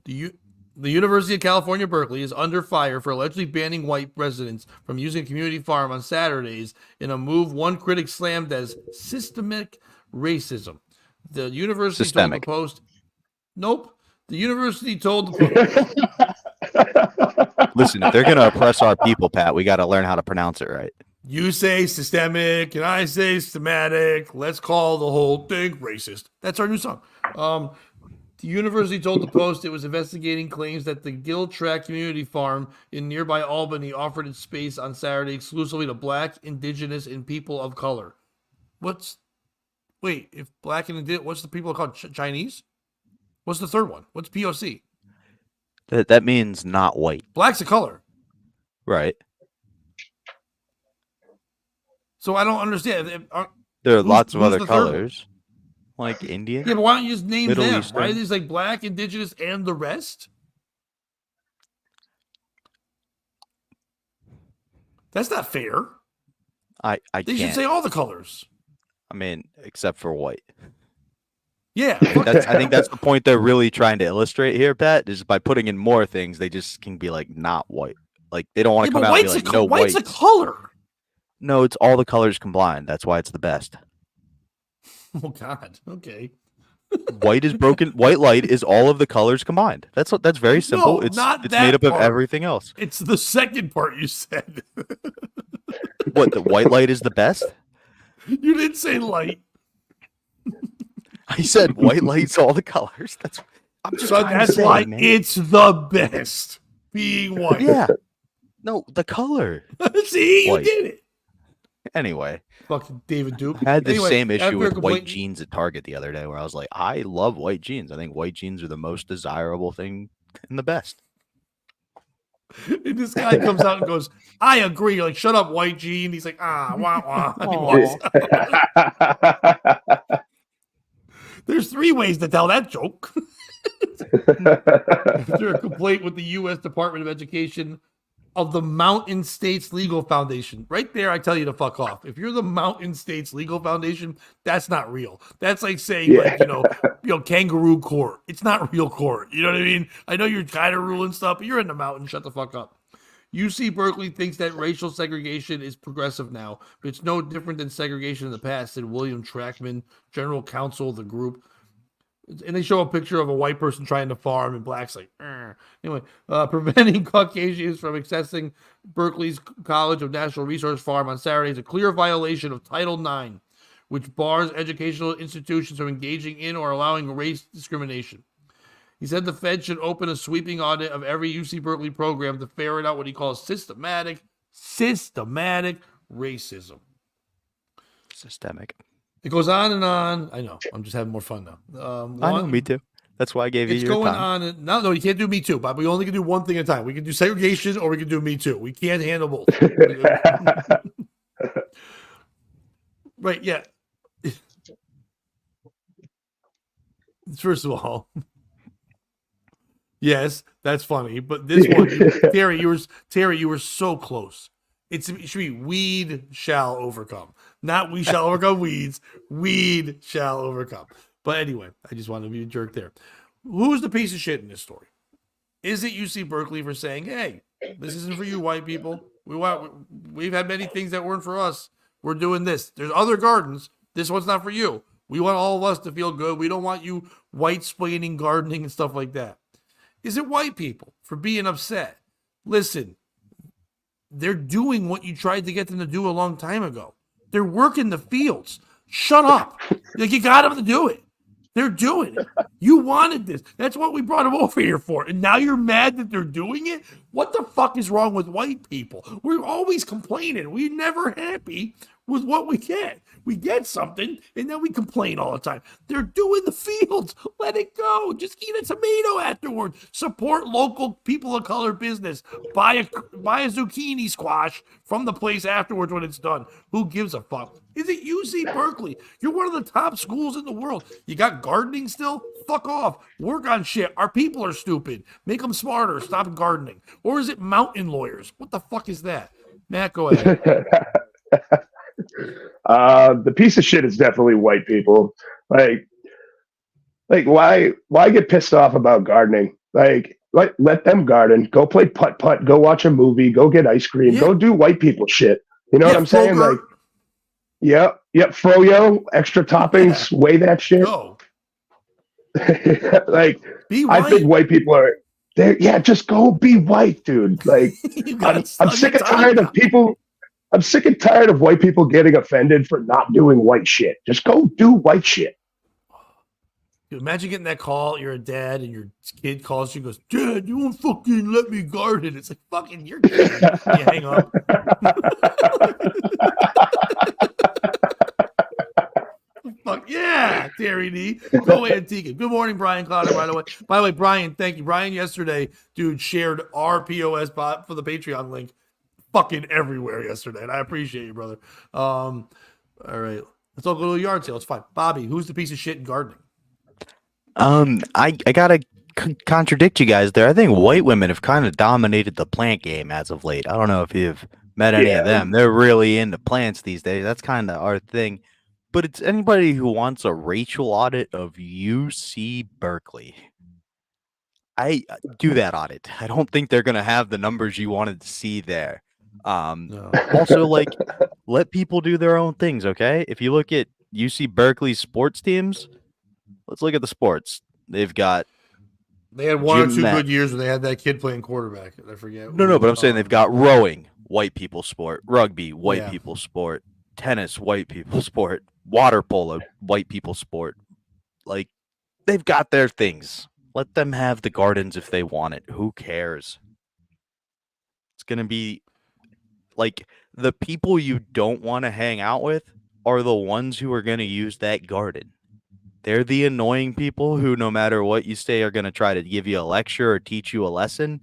The University of California, Berkeley is under fire for allegedly banning white residents from using a community farm on Saturdays in a move one critic slammed as systemic racism. The university told the Post, nope. The university told the Post. Listen, if they're going to oppress our people, Pat, we got to learn how to pronounce it right. You say systemic, and I say systematic. Let's call the whole thing racist. That's our new song. The university told the Post it was investigating claims that the Giltrap Community Farm in nearby Albany offered its space on Saturday exclusively to Black, Indigenous, and people of color. If Black and Indigenous, what's the people called? Chinese? What's the third one? What's POC? That means not white. Black's a color. Right. So I don't understand. There are lots of other colors. Like Indian? Yeah, but why don't you just name Middle them? Eastern. Why are these like Black, Indigenous, and the rest? That's not fair. They should say all the colors. I mean, except for white. Yeah. I think that's the point they're really trying to illustrate here, Pat, is by putting in more things, they just can be like not white. Like they don't want to come out and be like, no, white's a color. No, it's all the colors combined. That's why it's the best. Oh God. Okay. White is broken. White light is all of the colors combined. That's very simple. No, it's not made up that of part. everything else. It's the second part you said. What, the white light is the best? You didn't say light. I said white light's all the colors. That's why it's the best. Being white. Yeah. No, the color. See, White. you did it. Anyway. Fucking David Duke. I had the same issue after with a white complaint- jeans at Target the other day where I was like, I love white jeans. I think white jeans are the most desirable thing and the best. And this guy comes out and goes, I agree. You're like, shut up, white Gene. He's like, wah, wah. And he walks out. There's 3 ways to tell that joke. After a complaint with the U.S. Department of Education of the Mountain States Legal Foundation. Right there, I tell you to fuck off. If you're the Mountain States Legal Foundation, that's not real. That's like saying, kangaroo court. It's not real court. You know what I mean? I know you're kind of ruling stuff, but you're in the mountain. Shut the fuck up. UC Berkeley thinks that racial segregation is progressive now, but it's no different than segregation in the past, said William Trackman, general counsel of the group. And they show a picture of a white person trying to farm, and black's like, "Arr." Anyway, preventing Caucasians from accessing Berkeley's College of Natural Resource Farm on Saturday is a clear violation of Title IX, which bars educational institutions from engaging in or allowing race discrimination. He said the Fed should open a sweeping audit of every UC Berkeley program to ferret out what he calls systematic racism. Systemic. It goes on and on. I know. I'm just having more fun now. I know, me too. That's why I gave you It's your going time. on. No, you can't do Me Too, Bob. We only can do one thing at a time. We can do segregation or we can do Me Too. We can't handle both. Right, yeah. First of all, yes, that's funny. But this one, Terry, you were so close. It should be weed shall overcome. Not we shall overcome weeds. Weed shall overcome. But anyway, I just wanted to be a jerk there. Who's the piece of shit in this story? Is it UC Berkeley for saying, hey, this isn't for you white people. We've had many things that weren't for us. We're doing this. There's other gardens. This one's not for you. We want all of us to feel good. We don't want you white-splaining gardening and stuff like that. Is it white people for being upset? Listen, they're doing what you tried to get them to do a long time ago. They're working the fields. Shut up. Like, you got them to do it. They're doing it. You wanted this. That's what we brought them over here for. And now you're mad that they're doing it? What the fuck is wrong with white people? We're always complaining. We're never happy with what we get. We get something, and then we complain all the time. They're doing the fields. Let it go. Just eat a tomato afterward. Support local people of color business. Buy a zucchini squash from the place afterwards when it's done. Who gives a fuck? Is it UC Berkeley? You're one of the top schools in the world. You got gardening still? Fuck off. Work on shit. Our people are stupid. Make them smarter. Stop gardening. Or is it mountain lawyers? What the fuck is that? Matt, go ahead. The piece of shit is definitely white people. Like why get pissed off about gardening? Like let them garden. Go play putt-putt. Go watch a movie. Go get ice cream. Go do white people shit. You know what I'm saying? Like, yep, froyo, extra toppings, weigh that shit. Go. Like, be white. I think white people are there. Yeah, just go be white, dude. Like, I'm sick and tired of people. I'm sick and tired of white people getting offended for not doing white shit. Just go do white shit. Dude, imagine getting that call. You're a dad, and your kid calls you and goes, "Dad, you won't fucking let me garden." It's like, fucking, you're kidding. You hang up. Fuck yeah, Terry D. Go Antigua. Good morning, Brian Clouder, by the way. By the way, Brian, thank you. Brian yesterday, dude, shared our POS bot for the Patreon link fucking everywhere yesterday, and I appreciate you, brother. All right. Let's all go to a yard sale. It's fine. Bobby, who's the piece of shit in gardening? I gotta contradict you guys there. I think white women have kind of dominated the plant game as of late. I don't know if you've met any of them. They're really into plants these days. That's kind of our thing. But it's anybody who wants a racial audit of UC Berkeley. I do that audit. I don't think they're gonna have the numbers you wanted to see there. No. Also, like, let people do their own things, okay? If you look at UC Berkeley's sports teams, let's look at the sports. They had one or two good years where they had that kid playing quarterback. I forget. No, but I'm saying they've got rowing, white people sport, rugby, white people sport, tennis, white people sport, water polo, white people sport. Like, they've got their things. Let them have the gardens if they want it. Who cares? It's going to be like the people you don't want to hang out with are the ones who are going to use that garden. They're the annoying people who, no matter what you say, are going to try to give you a lecture or teach you a lesson.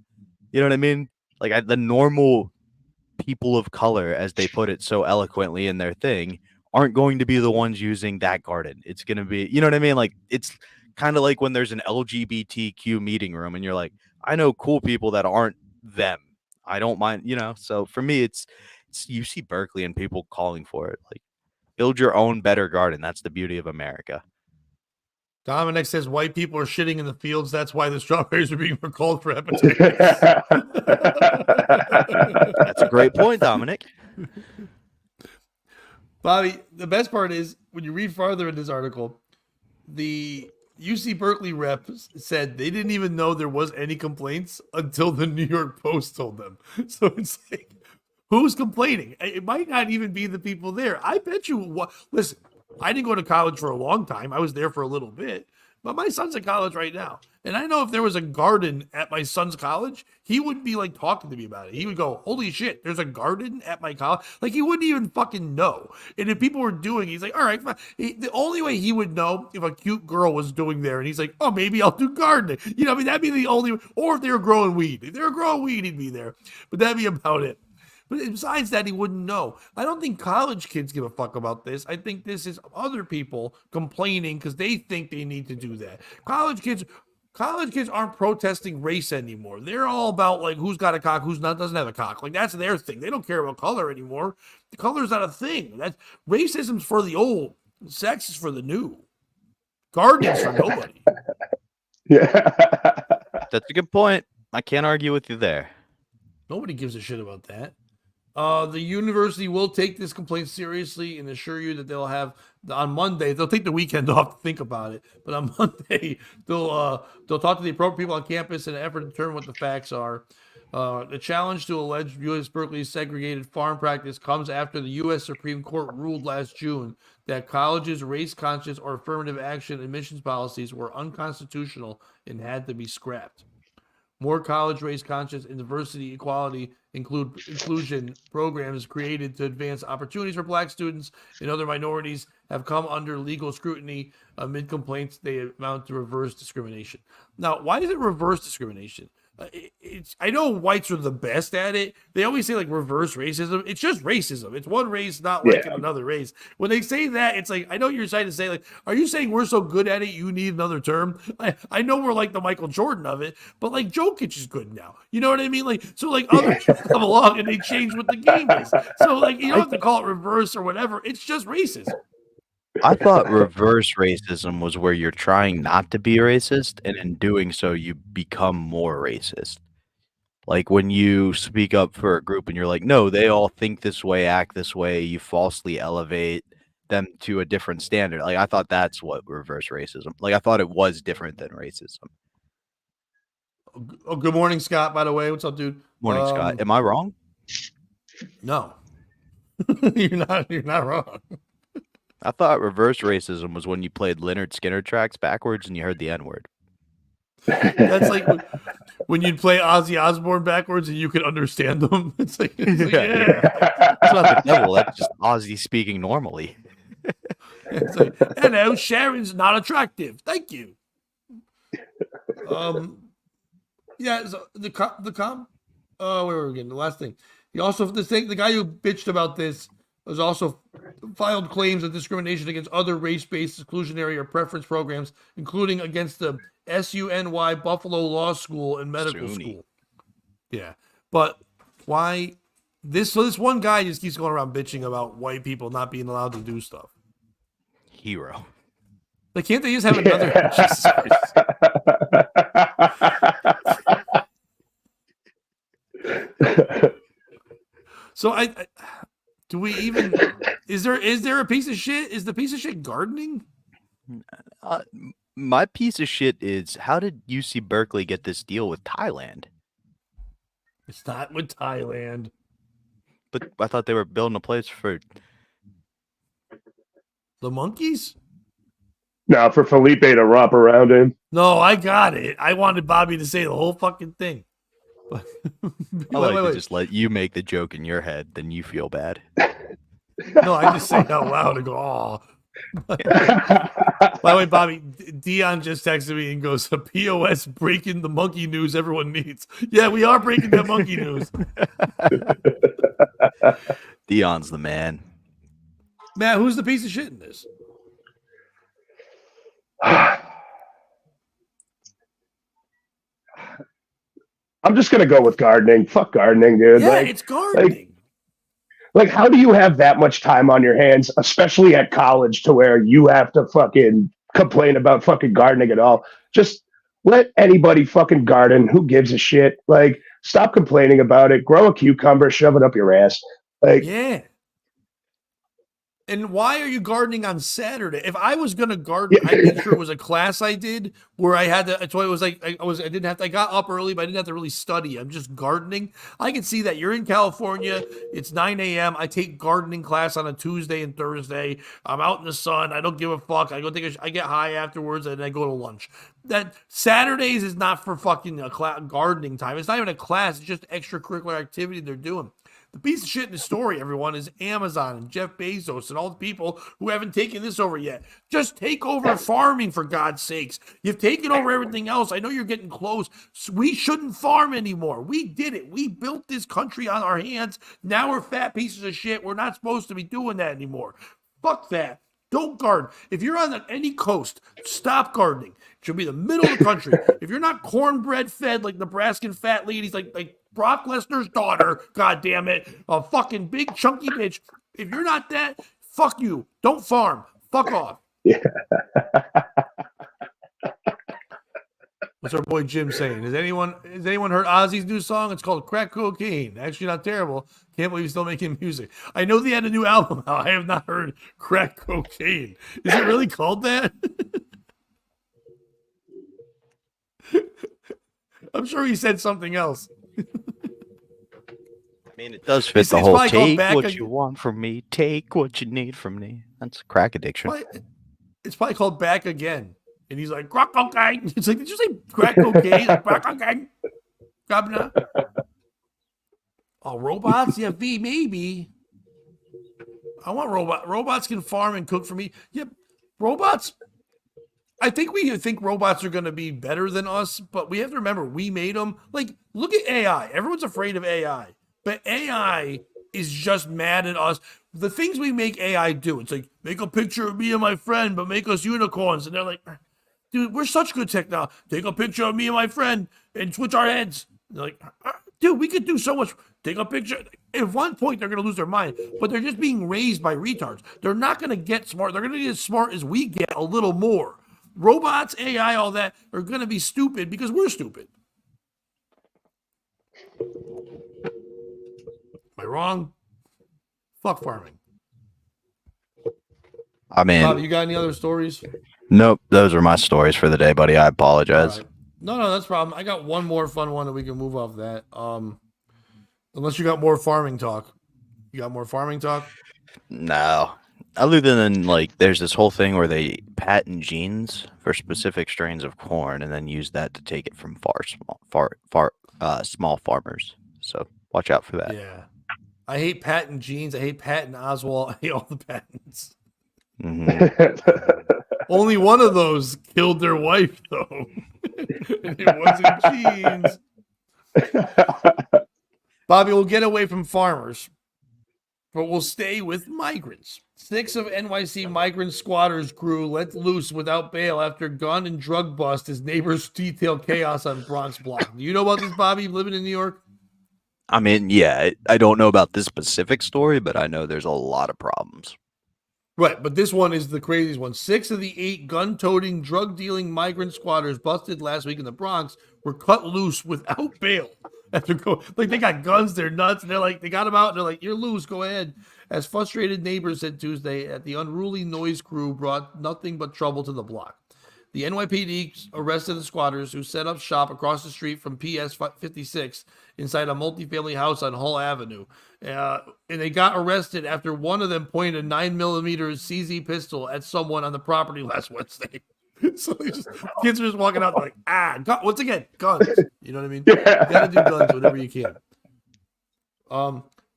You know what I mean? Like, the normal people of color, as they put it so eloquently in their thing, aren't going to be the ones using that garden. It's going to be, you know what I mean? Like, it's kind of like when there's an LGBTQ meeting room and you're like, I know cool people that aren't them. I don't mind, you know? So for me, it's UC Berkeley and people calling for it. Like, build your own better garden. That's the beauty of America. Dominic says white people are shitting in the fields. That's why the strawberries are being recalled for hepatitis. That's a great point, Dominic. Bobby, the best part is when you read farther in this article, the UC Berkeley rep said they didn't even know there was any complaints until the New York Post told them. So it's like, who's complaining? It might not even be the people there. I bet you. Listen, I didn't go to college for a long time. I was there for a little bit. But my son's in college right now. And I know if there was a garden at my son's college, he wouldn't be like talking to me about it. He would go, holy shit, there's a garden at my college. Like he wouldn't even fucking know. And if people were doing, he's like, all right, fine. The only way he would know if a cute girl was doing there. And he's like, oh, maybe I'll do gardening. You know, I mean, that'd be the only, or if they were growing weed. If they were growing weed, he'd be there. But that'd be about it. But besides that, he wouldn't know. I don't think college kids give a fuck about this. I think this is other people complaining because they think they need to do that. College kids aren't protesting race anymore. They're all about like who's got a cock, who's not doesn't have a cock. Like that's their thing. They don't care about color anymore. The color's not a thing. That's racism's for the old. Sex is for the new. Gardening's for nobody. Yeah. That's a good point. I can't argue with you there. Nobody gives a shit about that. The university will take this complaint seriously and assure you that they'll have on Monday. They'll take the weekend off to think about it, but on Monday they'll talk to the appropriate people on campus in an effort to determine what the facts are. The challenge to alleged UC Berkeley's segregated farm practice comes after the U.S. Supreme Court ruled last June that colleges' race-conscious or affirmative action admissions policies were unconstitutional and had to be scrapped. More college race-conscious and diversity equality inclusion programs created to advance opportunities for Black students and other minorities have come under legal scrutiny amid complaints they amount to reverse discrimination. Now, why is it reverse discrimination? I know whites are the best at it. They always say like reverse racism. It's just racism. It's one race not liking another race. When they say that, it's like, I know you're trying to say like, are you saying we're so good at it you need another term? I know we're like the Michael Jordan of it, but like Jokic is good now. You know what I mean? Like, so like others come along and they change what the game is. So like, you don't have to call it reverse or whatever. It's just racism. I thought reverse racism was where you're trying not to be racist, and in doing so, you become more racist. Like when you speak up for a group and you're like, no, they all think this way, act this way, you falsely elevate them to a different standard. Like I thought that's what reverse racism. Like I thought it was different than racism. Oh, good morning, Scott, by the way. What's up, dude? Morning, Scott. Am I wrong? No. You're not wrong. I thought reverse racism was when you played Leonard Skinner tracks backwards and you heard the N-word. That's like when you'd play Ozzy Osbourne backwards and you could understand them. It's like yeah. It's not the devil. That's just Ozzy speaking normally. It's like, hello, Sharon's not attractive. Thank you. Yeah. So where were we again? The last thing. He also the guy who bitched about this has also filed claims of discrimination against other race-based exclusionary or preference programs, including against the SUNY Buffalo Law School and Medical School. Yeah, but why this? So this one guy just keeps going around bitching about white people not being allowed to do stuff. Hero. Like, can't they just have another? Jesus Christ. So do we even? Is there a piece of shit? Is the piece of shit gardening? My piece of shit is, how did UC Berkeley get this deal with Thailand? It's not with Thailand. But I thought they were building a place for the monkeys. No, for Felipe to romp around him. No, I got it. I wanted Bobby to say the whole fucking thing. But I like to just let you make the joke in your head, then you feel bad. No, I just say it out loud and go, oh. By the way, Bobby, Dion just texted me and goes, POS breaking the monkey news everyone needs. Yeah, we are breaking that monkey news. Dion's the man. Matt, who's the piece of shit in this? I'm just gonna go with gardening. Fuck gardening, dude. Yeah, it's gardening. Like, how do you have that much time on your hands, especially at college, to where you have to fucking complain about fucking gardening at all? Just let anybody fucking garden. Who gives a shit? Like, Stop complaining about it. Grow a cucumber, shove it up your ass. Like, yeah. And why are you gardening on Saturday? If I was gonna garden, I'd make sure it was a class I did where I had to. That's why it was like I didn't have to. I got up early, but I didn't have to really study. I'm just gardening. I can see that you're in California. It's 9 a.m. I take gardening class on a Tuesday and Thursday. I'm out in the sun. I don't give a fuck. I go I get high afterwards, and I go to lunch. That Saturdays is not for fucking a gardening time. It's not even a class. It's just extracurricular activity they're doing. The piece of shit in the story, everyone, is Amazon and Jeff Bezos and all the people who haven't taken this over yet. Just take over farming, for God's sakes. You've taken over everything else. I know you're getting close. We shouldn't farm anymore. We did it. We built this country on our hands. Now we're fat pieces of shit. We're not supposed to be doing that anymore. Fuck that. Don't garden. If you're on any coast, stop gardening. It should be the middle of the country. If you're not cornbread fed like Nebraskan fat ladies, like Brock Lesnar's daughter, god damn it, a fucking big chunky bitch. If you're not that, fuck you. Don't farm. Fuck off. Yeah. What's our boy Jim saying? Has anyone heard Ozzy's new song? It's called Crack Cocaine. Actually, not terrible. Can't believe he's still making music. I know they had a new album out. I have not heard Crack Cocaine. Is it really called that? I'm sure he said something else. I mean, it does fit the whole take what you want from me, take what you need from me. That's crack addiction. It's probably called Back Again. And he's like, crack cocaine. It's like, did you say crack cocaine? Like, crack cocaine. Governor. Oh, robots? Yeah, maybe. I want robots can farm and cook for me. Yep. Robots. I think we think robots are going to be better than us, but we have to remember we made them. Like, look at AI. Everyone's afraid of AI, but AI is just mad at us. The things we make AI do, it's like, make a picture of me and my friend, but make us unicorns. And they're like, dude, we're such good tech now. Take a picture of me and my friend and switch our heads. They're like, dude, we could do so much. Take a picture. At one point, they're going to lose their mind, but they're just being raised by retards. They're not going to get smart. They're going to get as smart as we get, a little more. Robots, AI, all that are going to be stupid because we're stupid. Am I wrong? Fuck farming. I mean, Bob, you got any other stories? Nope, those are my stories for the day, buddy. I apologize. Right. No, that's a problem. I got one more fun one that we can move off that. Unless you got more farming talk. You got more farming talk? No. Other than like, there's this whole thing where they patent genes for specific strains of corn and then use that to take it from small farmers. So watch out for that. Yeah. I hate patent genes. I hate Patton Oswalt. I hate all the patents. Mm-hmm. Only one of those killed their wife, though. And it wasn't genes. Bobby, we'll get away from farmers, but we'll stay with migrants. 6 of NYC migrant squatters crew let loose without bail after gun and drug bust as neighbors detail chaos on Bronx block. Do you know about this, Bobby, living in New York? I mean, yeah, I don't know about this specific story, but I know there's a lot of problems. Right, but this one is the craziest one. 6 of the 8 gun-toting, drug-dealing migrant squatters busted last week in the Bronx were cut loose without bail. After they got guns, they're nuts, and they're like, they got them out, and they're like, you're loose, go ahead. As frustrated neighbors said Tuesday, the unruly noise crew brought nothing but trouble to the block. The NYPD arrested the squatters who set up shop across the street from PS 56 inside a multifamily house on Hull Avenue. And they got arrested after one of them pointed a 9mm CZ pistol at someone on the property last Wednesday. So kids are just walking out like, once again, guns. You know what I mean? You gotta do guns whenever you can.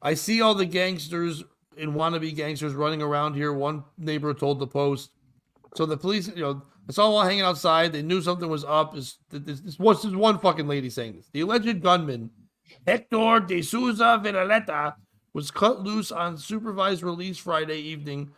I see all the gangsters and wannabe gangsters running around here, one neighbor told the Post. So the police, it's all hanging outside. They knew something was up. This was one fucking lady saying this. The alleged gunman, Hector de Souza Villaleta, was cut loose on supervised release Friday evening,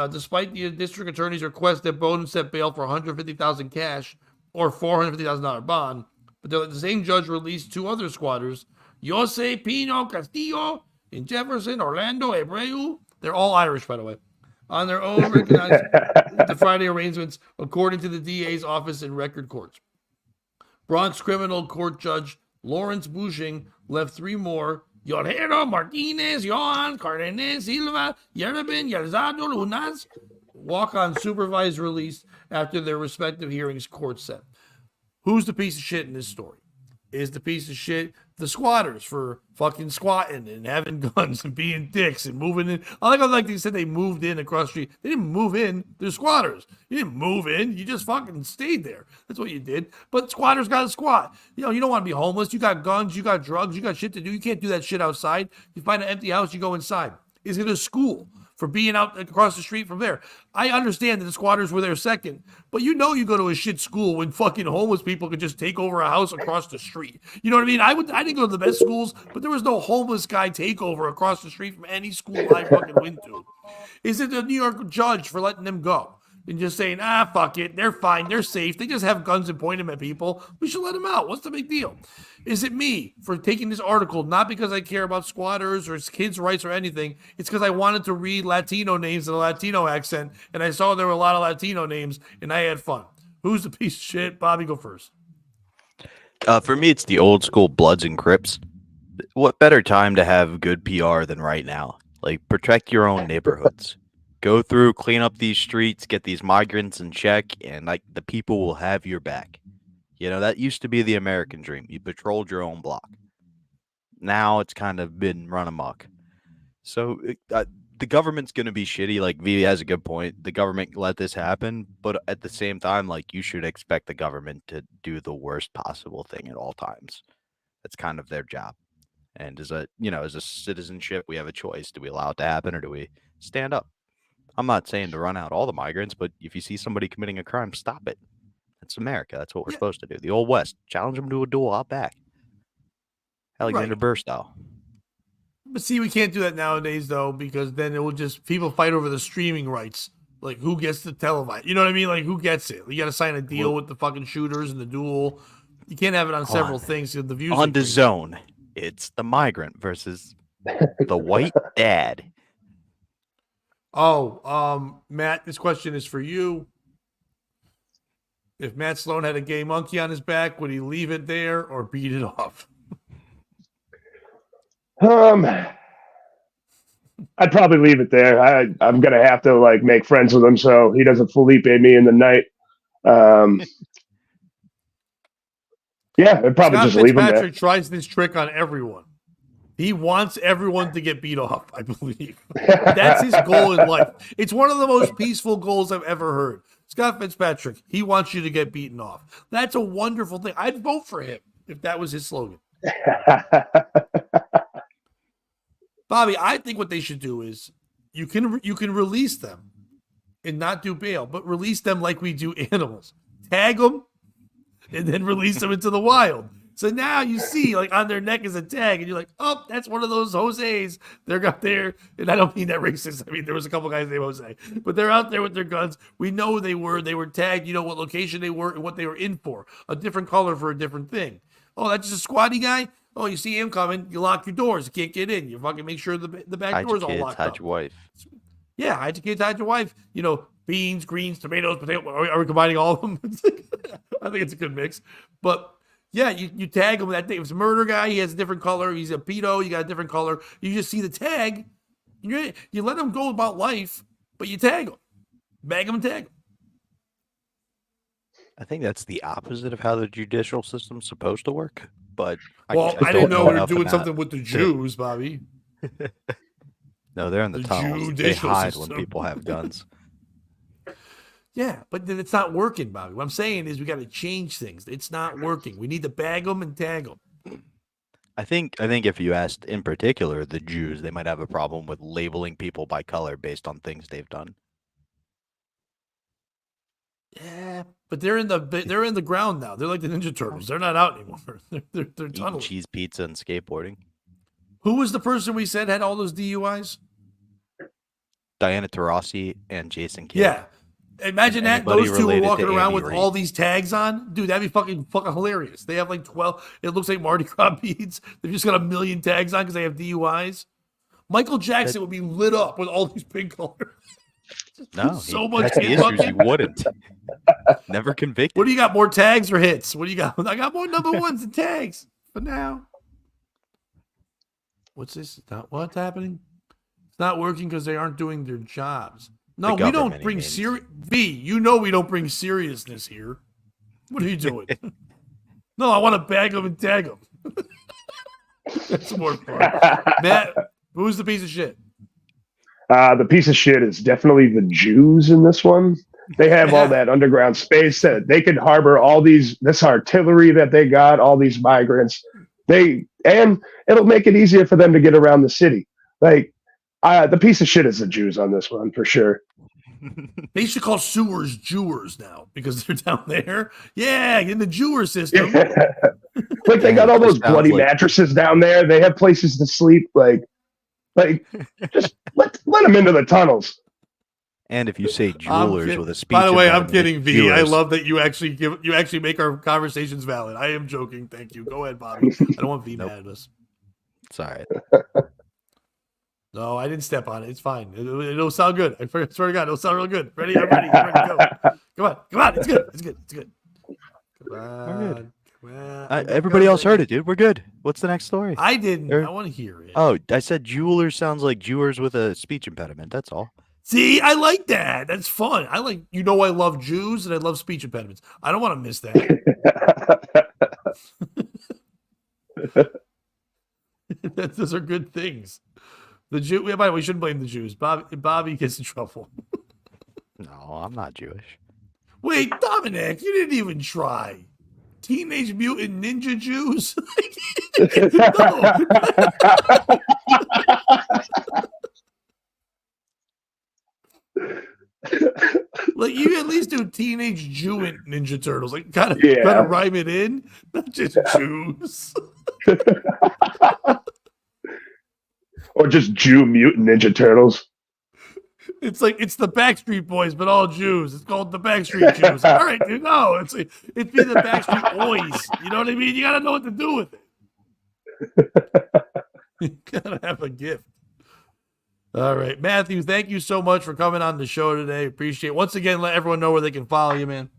despite the district attorney's request that Bowden set bail for $150,000 cash or $450,000 bond. But the same judge released 2 other squatters, Jose Pino Castillo and Jefferson Orlando Abreu. They're all Irish, by the way. On their own, recognized the Friday arrangements, according to the DA's office in record courts. Bronx criminal court judge Lawrence Bouching left 3 more. Yorero Martinez, Johan Cardenas, Silva, Yerabin, Yerzado, Lunas. Walk-on supervised release after their respective hearings, court said. Who's the piece of shit in this story? Is the piece of shit the squatters for fucking squatting and having guns and being dicks and moving in? I like they said they moved in across the street. They didn't move in. They're squatters. You didn't move in. You just fucking stayed there. That's what you did. But squatters got to squat. You know, you don't want to be homeless. You got guns. You got drugs. You got shit to do. You can't do that shit outside. You find an empty house, you go inside. Is it a school? For being out across the street from there. I understand that the squatters were there second, but you know you go to a shit school when fucking homeless people could just take over a house across the street. You know what I mean? I didn't go to the best schools, but there was no homeless guy takeover across the street from any school I fucking went to. Is it the New York judge for letting them go? And just saying, fuck it, they're fine, they're safe, they just have guns and point them at people. We should let them out. What's the big deal? Is it me for taking this article, not because I care about squatters or kids' rights or anything, it's because I wanted to read Latino names in a Latino accent, and I saw there were a lot of Latino names, and I had fun. Who's the piece of shit? Bobby, go first. For me, it's the old school Bloods and Crips. What better time to have good PR than right now? Like, protect your own neighborhoods. Go through, clean up these streets, get these migrants in check, and like the people will have your back. You know, that used to be the American dream. You patrolled your own block. Now it's kind of been run amok. So the government's going to be shitty. Like Vivi has a good point. The government let this happen, but at the same time, like you should expect the government to do the worst possible thing at all times. That's kind of their job. And as a citizenship, we have a choice. Do we allow it to happen or do we stand up? I'm not saying to run out all the migrants, but if you see somebody committing a crime, stop it. It's America. That's what we're supposed to do. The Old West. Challenge them to a duel out back. Alexander Burr style. But see, we can't do that nowadays, though, because then it will just, people fight over the streaming rights. Like, who gets to televise? You know what I mean? Like, who gets it? You got to sign a deal with the fucking shooters and the duel. You can't have it on several things. The views on the zone, it's the migrant versus the white dad. Matt, this question is for you. If Matt Sloan had a gay monkey on his back, would he leave it there or beat it off? I'd probably leave it there. I'm gonna have to like make friends with him so he doesn't Felipe me in the night. Yeah, I'd probably just leave him there. Patrick tries this trick on everyone. He wants everyone to get beat off, I believe. That's his goal in life. It's one of the most peaceful goals I've ever heard. Scott Fitzpatrick, he wants you to get beaten off. That's a wonderful thing. I'd vote for him if that was his slogan. Bobby, I think what they should do is you can release them and not do bail, but release them like we do animals. Tag them and then release them into the wild. So now you see, like, on their neck is a tag, and you're like, oh, that's one of those Jose's. They're out there, and I don't mean that racist. I mean, there was a couple guys named Jose, but they're out there with their guns. We know who they were tagged. You know what location they were and what they were in for. A different color for a different thing. Oh, that's just a squatty guy? Oh, you see him coming, you lock your doors. You can't get in. You fucking make sure the back door's all locked up. Hide your wife. Yeah, hide your kids, hide your wife. You know, beans, greens, tomatoes, potato. Are we combining all of them? I think it's a good mix. But yeah, you tag him that day. If it's a murder guy, he has a different color. He's a pedo, you got a different color. You just see the tag. You let him go about life, but you tag him. Bag him and tag him. I think that's the opposite of how the judicial system's supposed to work. But I didn't know we were doing something with the Jews, Bobby. No, they're in the tunnels. They hide when people have guns. Yeah, but then it's not working, Bobby. What I'm saying is we got to change things. It's not working. We need to bag them and tag them. I think if you asked in particular the Jews, they might have a problem with labeling people by color based on things they've done. Yeah, but they're in the ground now. They're like the Ninja Turtles. They're not out anymore. They're tunneling. Eating cheese pizza and skateboarding. Who was the person we said had all those DUIs? Diana Taurasi and Jason Kidd. Yeah. Imagine that. Those two were walking around with all these tags on. Dude, that'd be fucking hilarious. They have like 12. It looks like Mardi Gras beads. They've just got a million tags on because they have DUIs. Michael Jackson would be lit up with all these pink colors. No, so much issues he wouldn't. Never convicted. What do you got? More tags or hits? What do you got? I got more number ones and tags. for now. What's this? What's happening? It's not working because they aren't doing their jobs. No, we don't bring serious. V, you know we don't bring seriousness here. What are you doing? No, I want to bag them and tag them. That's more fun. Matt, who's the piece of shit? The piece of shit is definitely the Jews in this one. They have all that underground space that they could harbor all this artillery that they got, all these migrants. And it'll make it easier for them to get around the city. Like, the piece of shit is the Jews on this one for sure. They should call sewers Jewers now because they're down there. Yeah, in the Jewer system. Like they got all those bloody mattresses down there. They have places to sleep. Like just let them into the tunnels. And if you say jewelers with a speech, by the way, I'm kidding, V. Jewelers. I love that you actually make our conversations valid. I am joking. Thank you. Go ahead, Bobby. I don't want V mad at us. It's all right. No, I didn't step on it. It's fine. It'll sound good. I swear to God, it'll sound real good. Ready? I'm ready. I'm ready to go. Come on. It's good. Come on. Everybody else heard it, dude. We're good. What's the next story? I didn't. I want to hear it. Oh, I said jewelers sounds like Jewers with a speech impediment. That's all. See, I like that. That's fun. I love Jews and I love speech impediments. I don't want to miss that. Those are good things. The Jew. By the way, we shouldn't blame the Jews. Bobby gets in trouble. No, I'm not Jewish. Wait, Dominic, you didn't even try. Teenage Mutant Ninja Jews? Like you at least do Teenage Jewant Ninja Turtles. Like gotta rhyme it in, not just Jews. Or just Jew Mutant Ninja Turtles. It's like it's the Backstreet Boys, but all Jews. It's called the Backstreet Jews. All right, dude. No, it'd be the Backstreet Boys. You know what I mean? You gotta know what to do with it. You gotta have a gift. All right, Matthew. Thank you so much for coming on the show today. Appreciate it. Once again, let everyone know where they can follow you, man.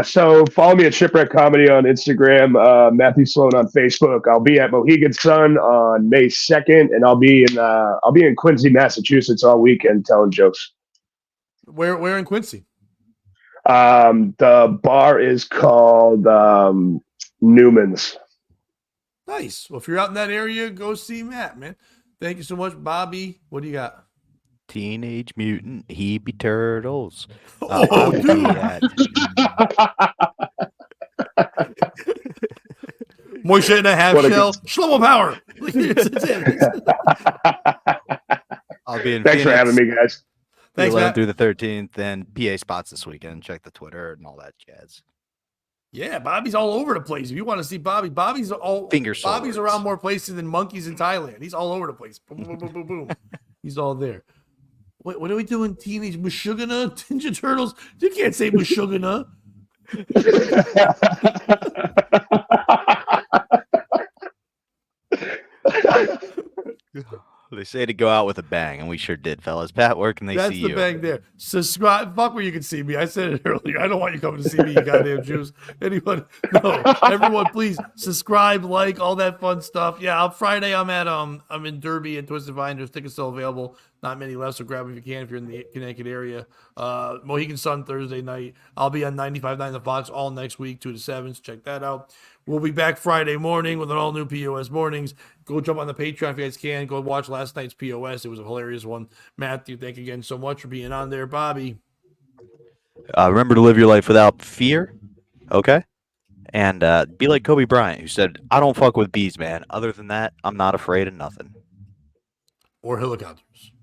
So follow me at Shipwreck Comedy on Instagram, Matthew Sloan on Facebook. I'll be at Mohegan Sun on May 2nd, and I'll be in Quincy, Massachusetts all weekend telling jokes. Where in Quincy? The bar is called Newman's. Nice. Well, if you're out in that area, go see Matt, man. Thank you so much, Bobby. What do you got? Teenage Mutant Hebe Turtles. Oh, dude. Moisha in a half shell. Shlomo power. I'll be in Thanks for having me, guys. Thanks, Matt. Through the 13th, and PA spots this weekend. Check the Twitter and all that jazz. Yeah, Bobby's all over the place. If you want to see Bobby's Bobby's around more places than monkeys in Thailand. He's all over the place. Boom, boom, boom, boom, boom. He's all there. What are we doing? Teenage Mushugana Ninja Turtles? You can't say Mushugana. They say to go out with a bang, and we sure did, fellas. Pat, where can they see you? That's the bang there. Subscribe. Fuck where you can see me. I said it earlier. I don't want you coming to see me, you goddamn Jews. Anyone? No. Everyone, please subscribe, like, all that fun stuff. Yeah, on Friday I'm in Derby and Twisted Vine. There's tickets still available. Not many left, so grab them if you can if you're in the Connecticut area. Mohegan Sun Thursday night. I'll be on 95.9 The Fox all next week, 2 to 7. So check that out. We'll be back Friday morning with an all-new POS Mornings. Go jump on the Patreon if you guys can. Go watch last night's POS. It was a hilarious one. Matthew, thank you again so much for being on there. Bobby. Remember to live your life without fear, okay? And be like Kobe Bryant, who said, I don't fuck with bees, man. Other than that, I'm not afraid of nothing. Or helicopters.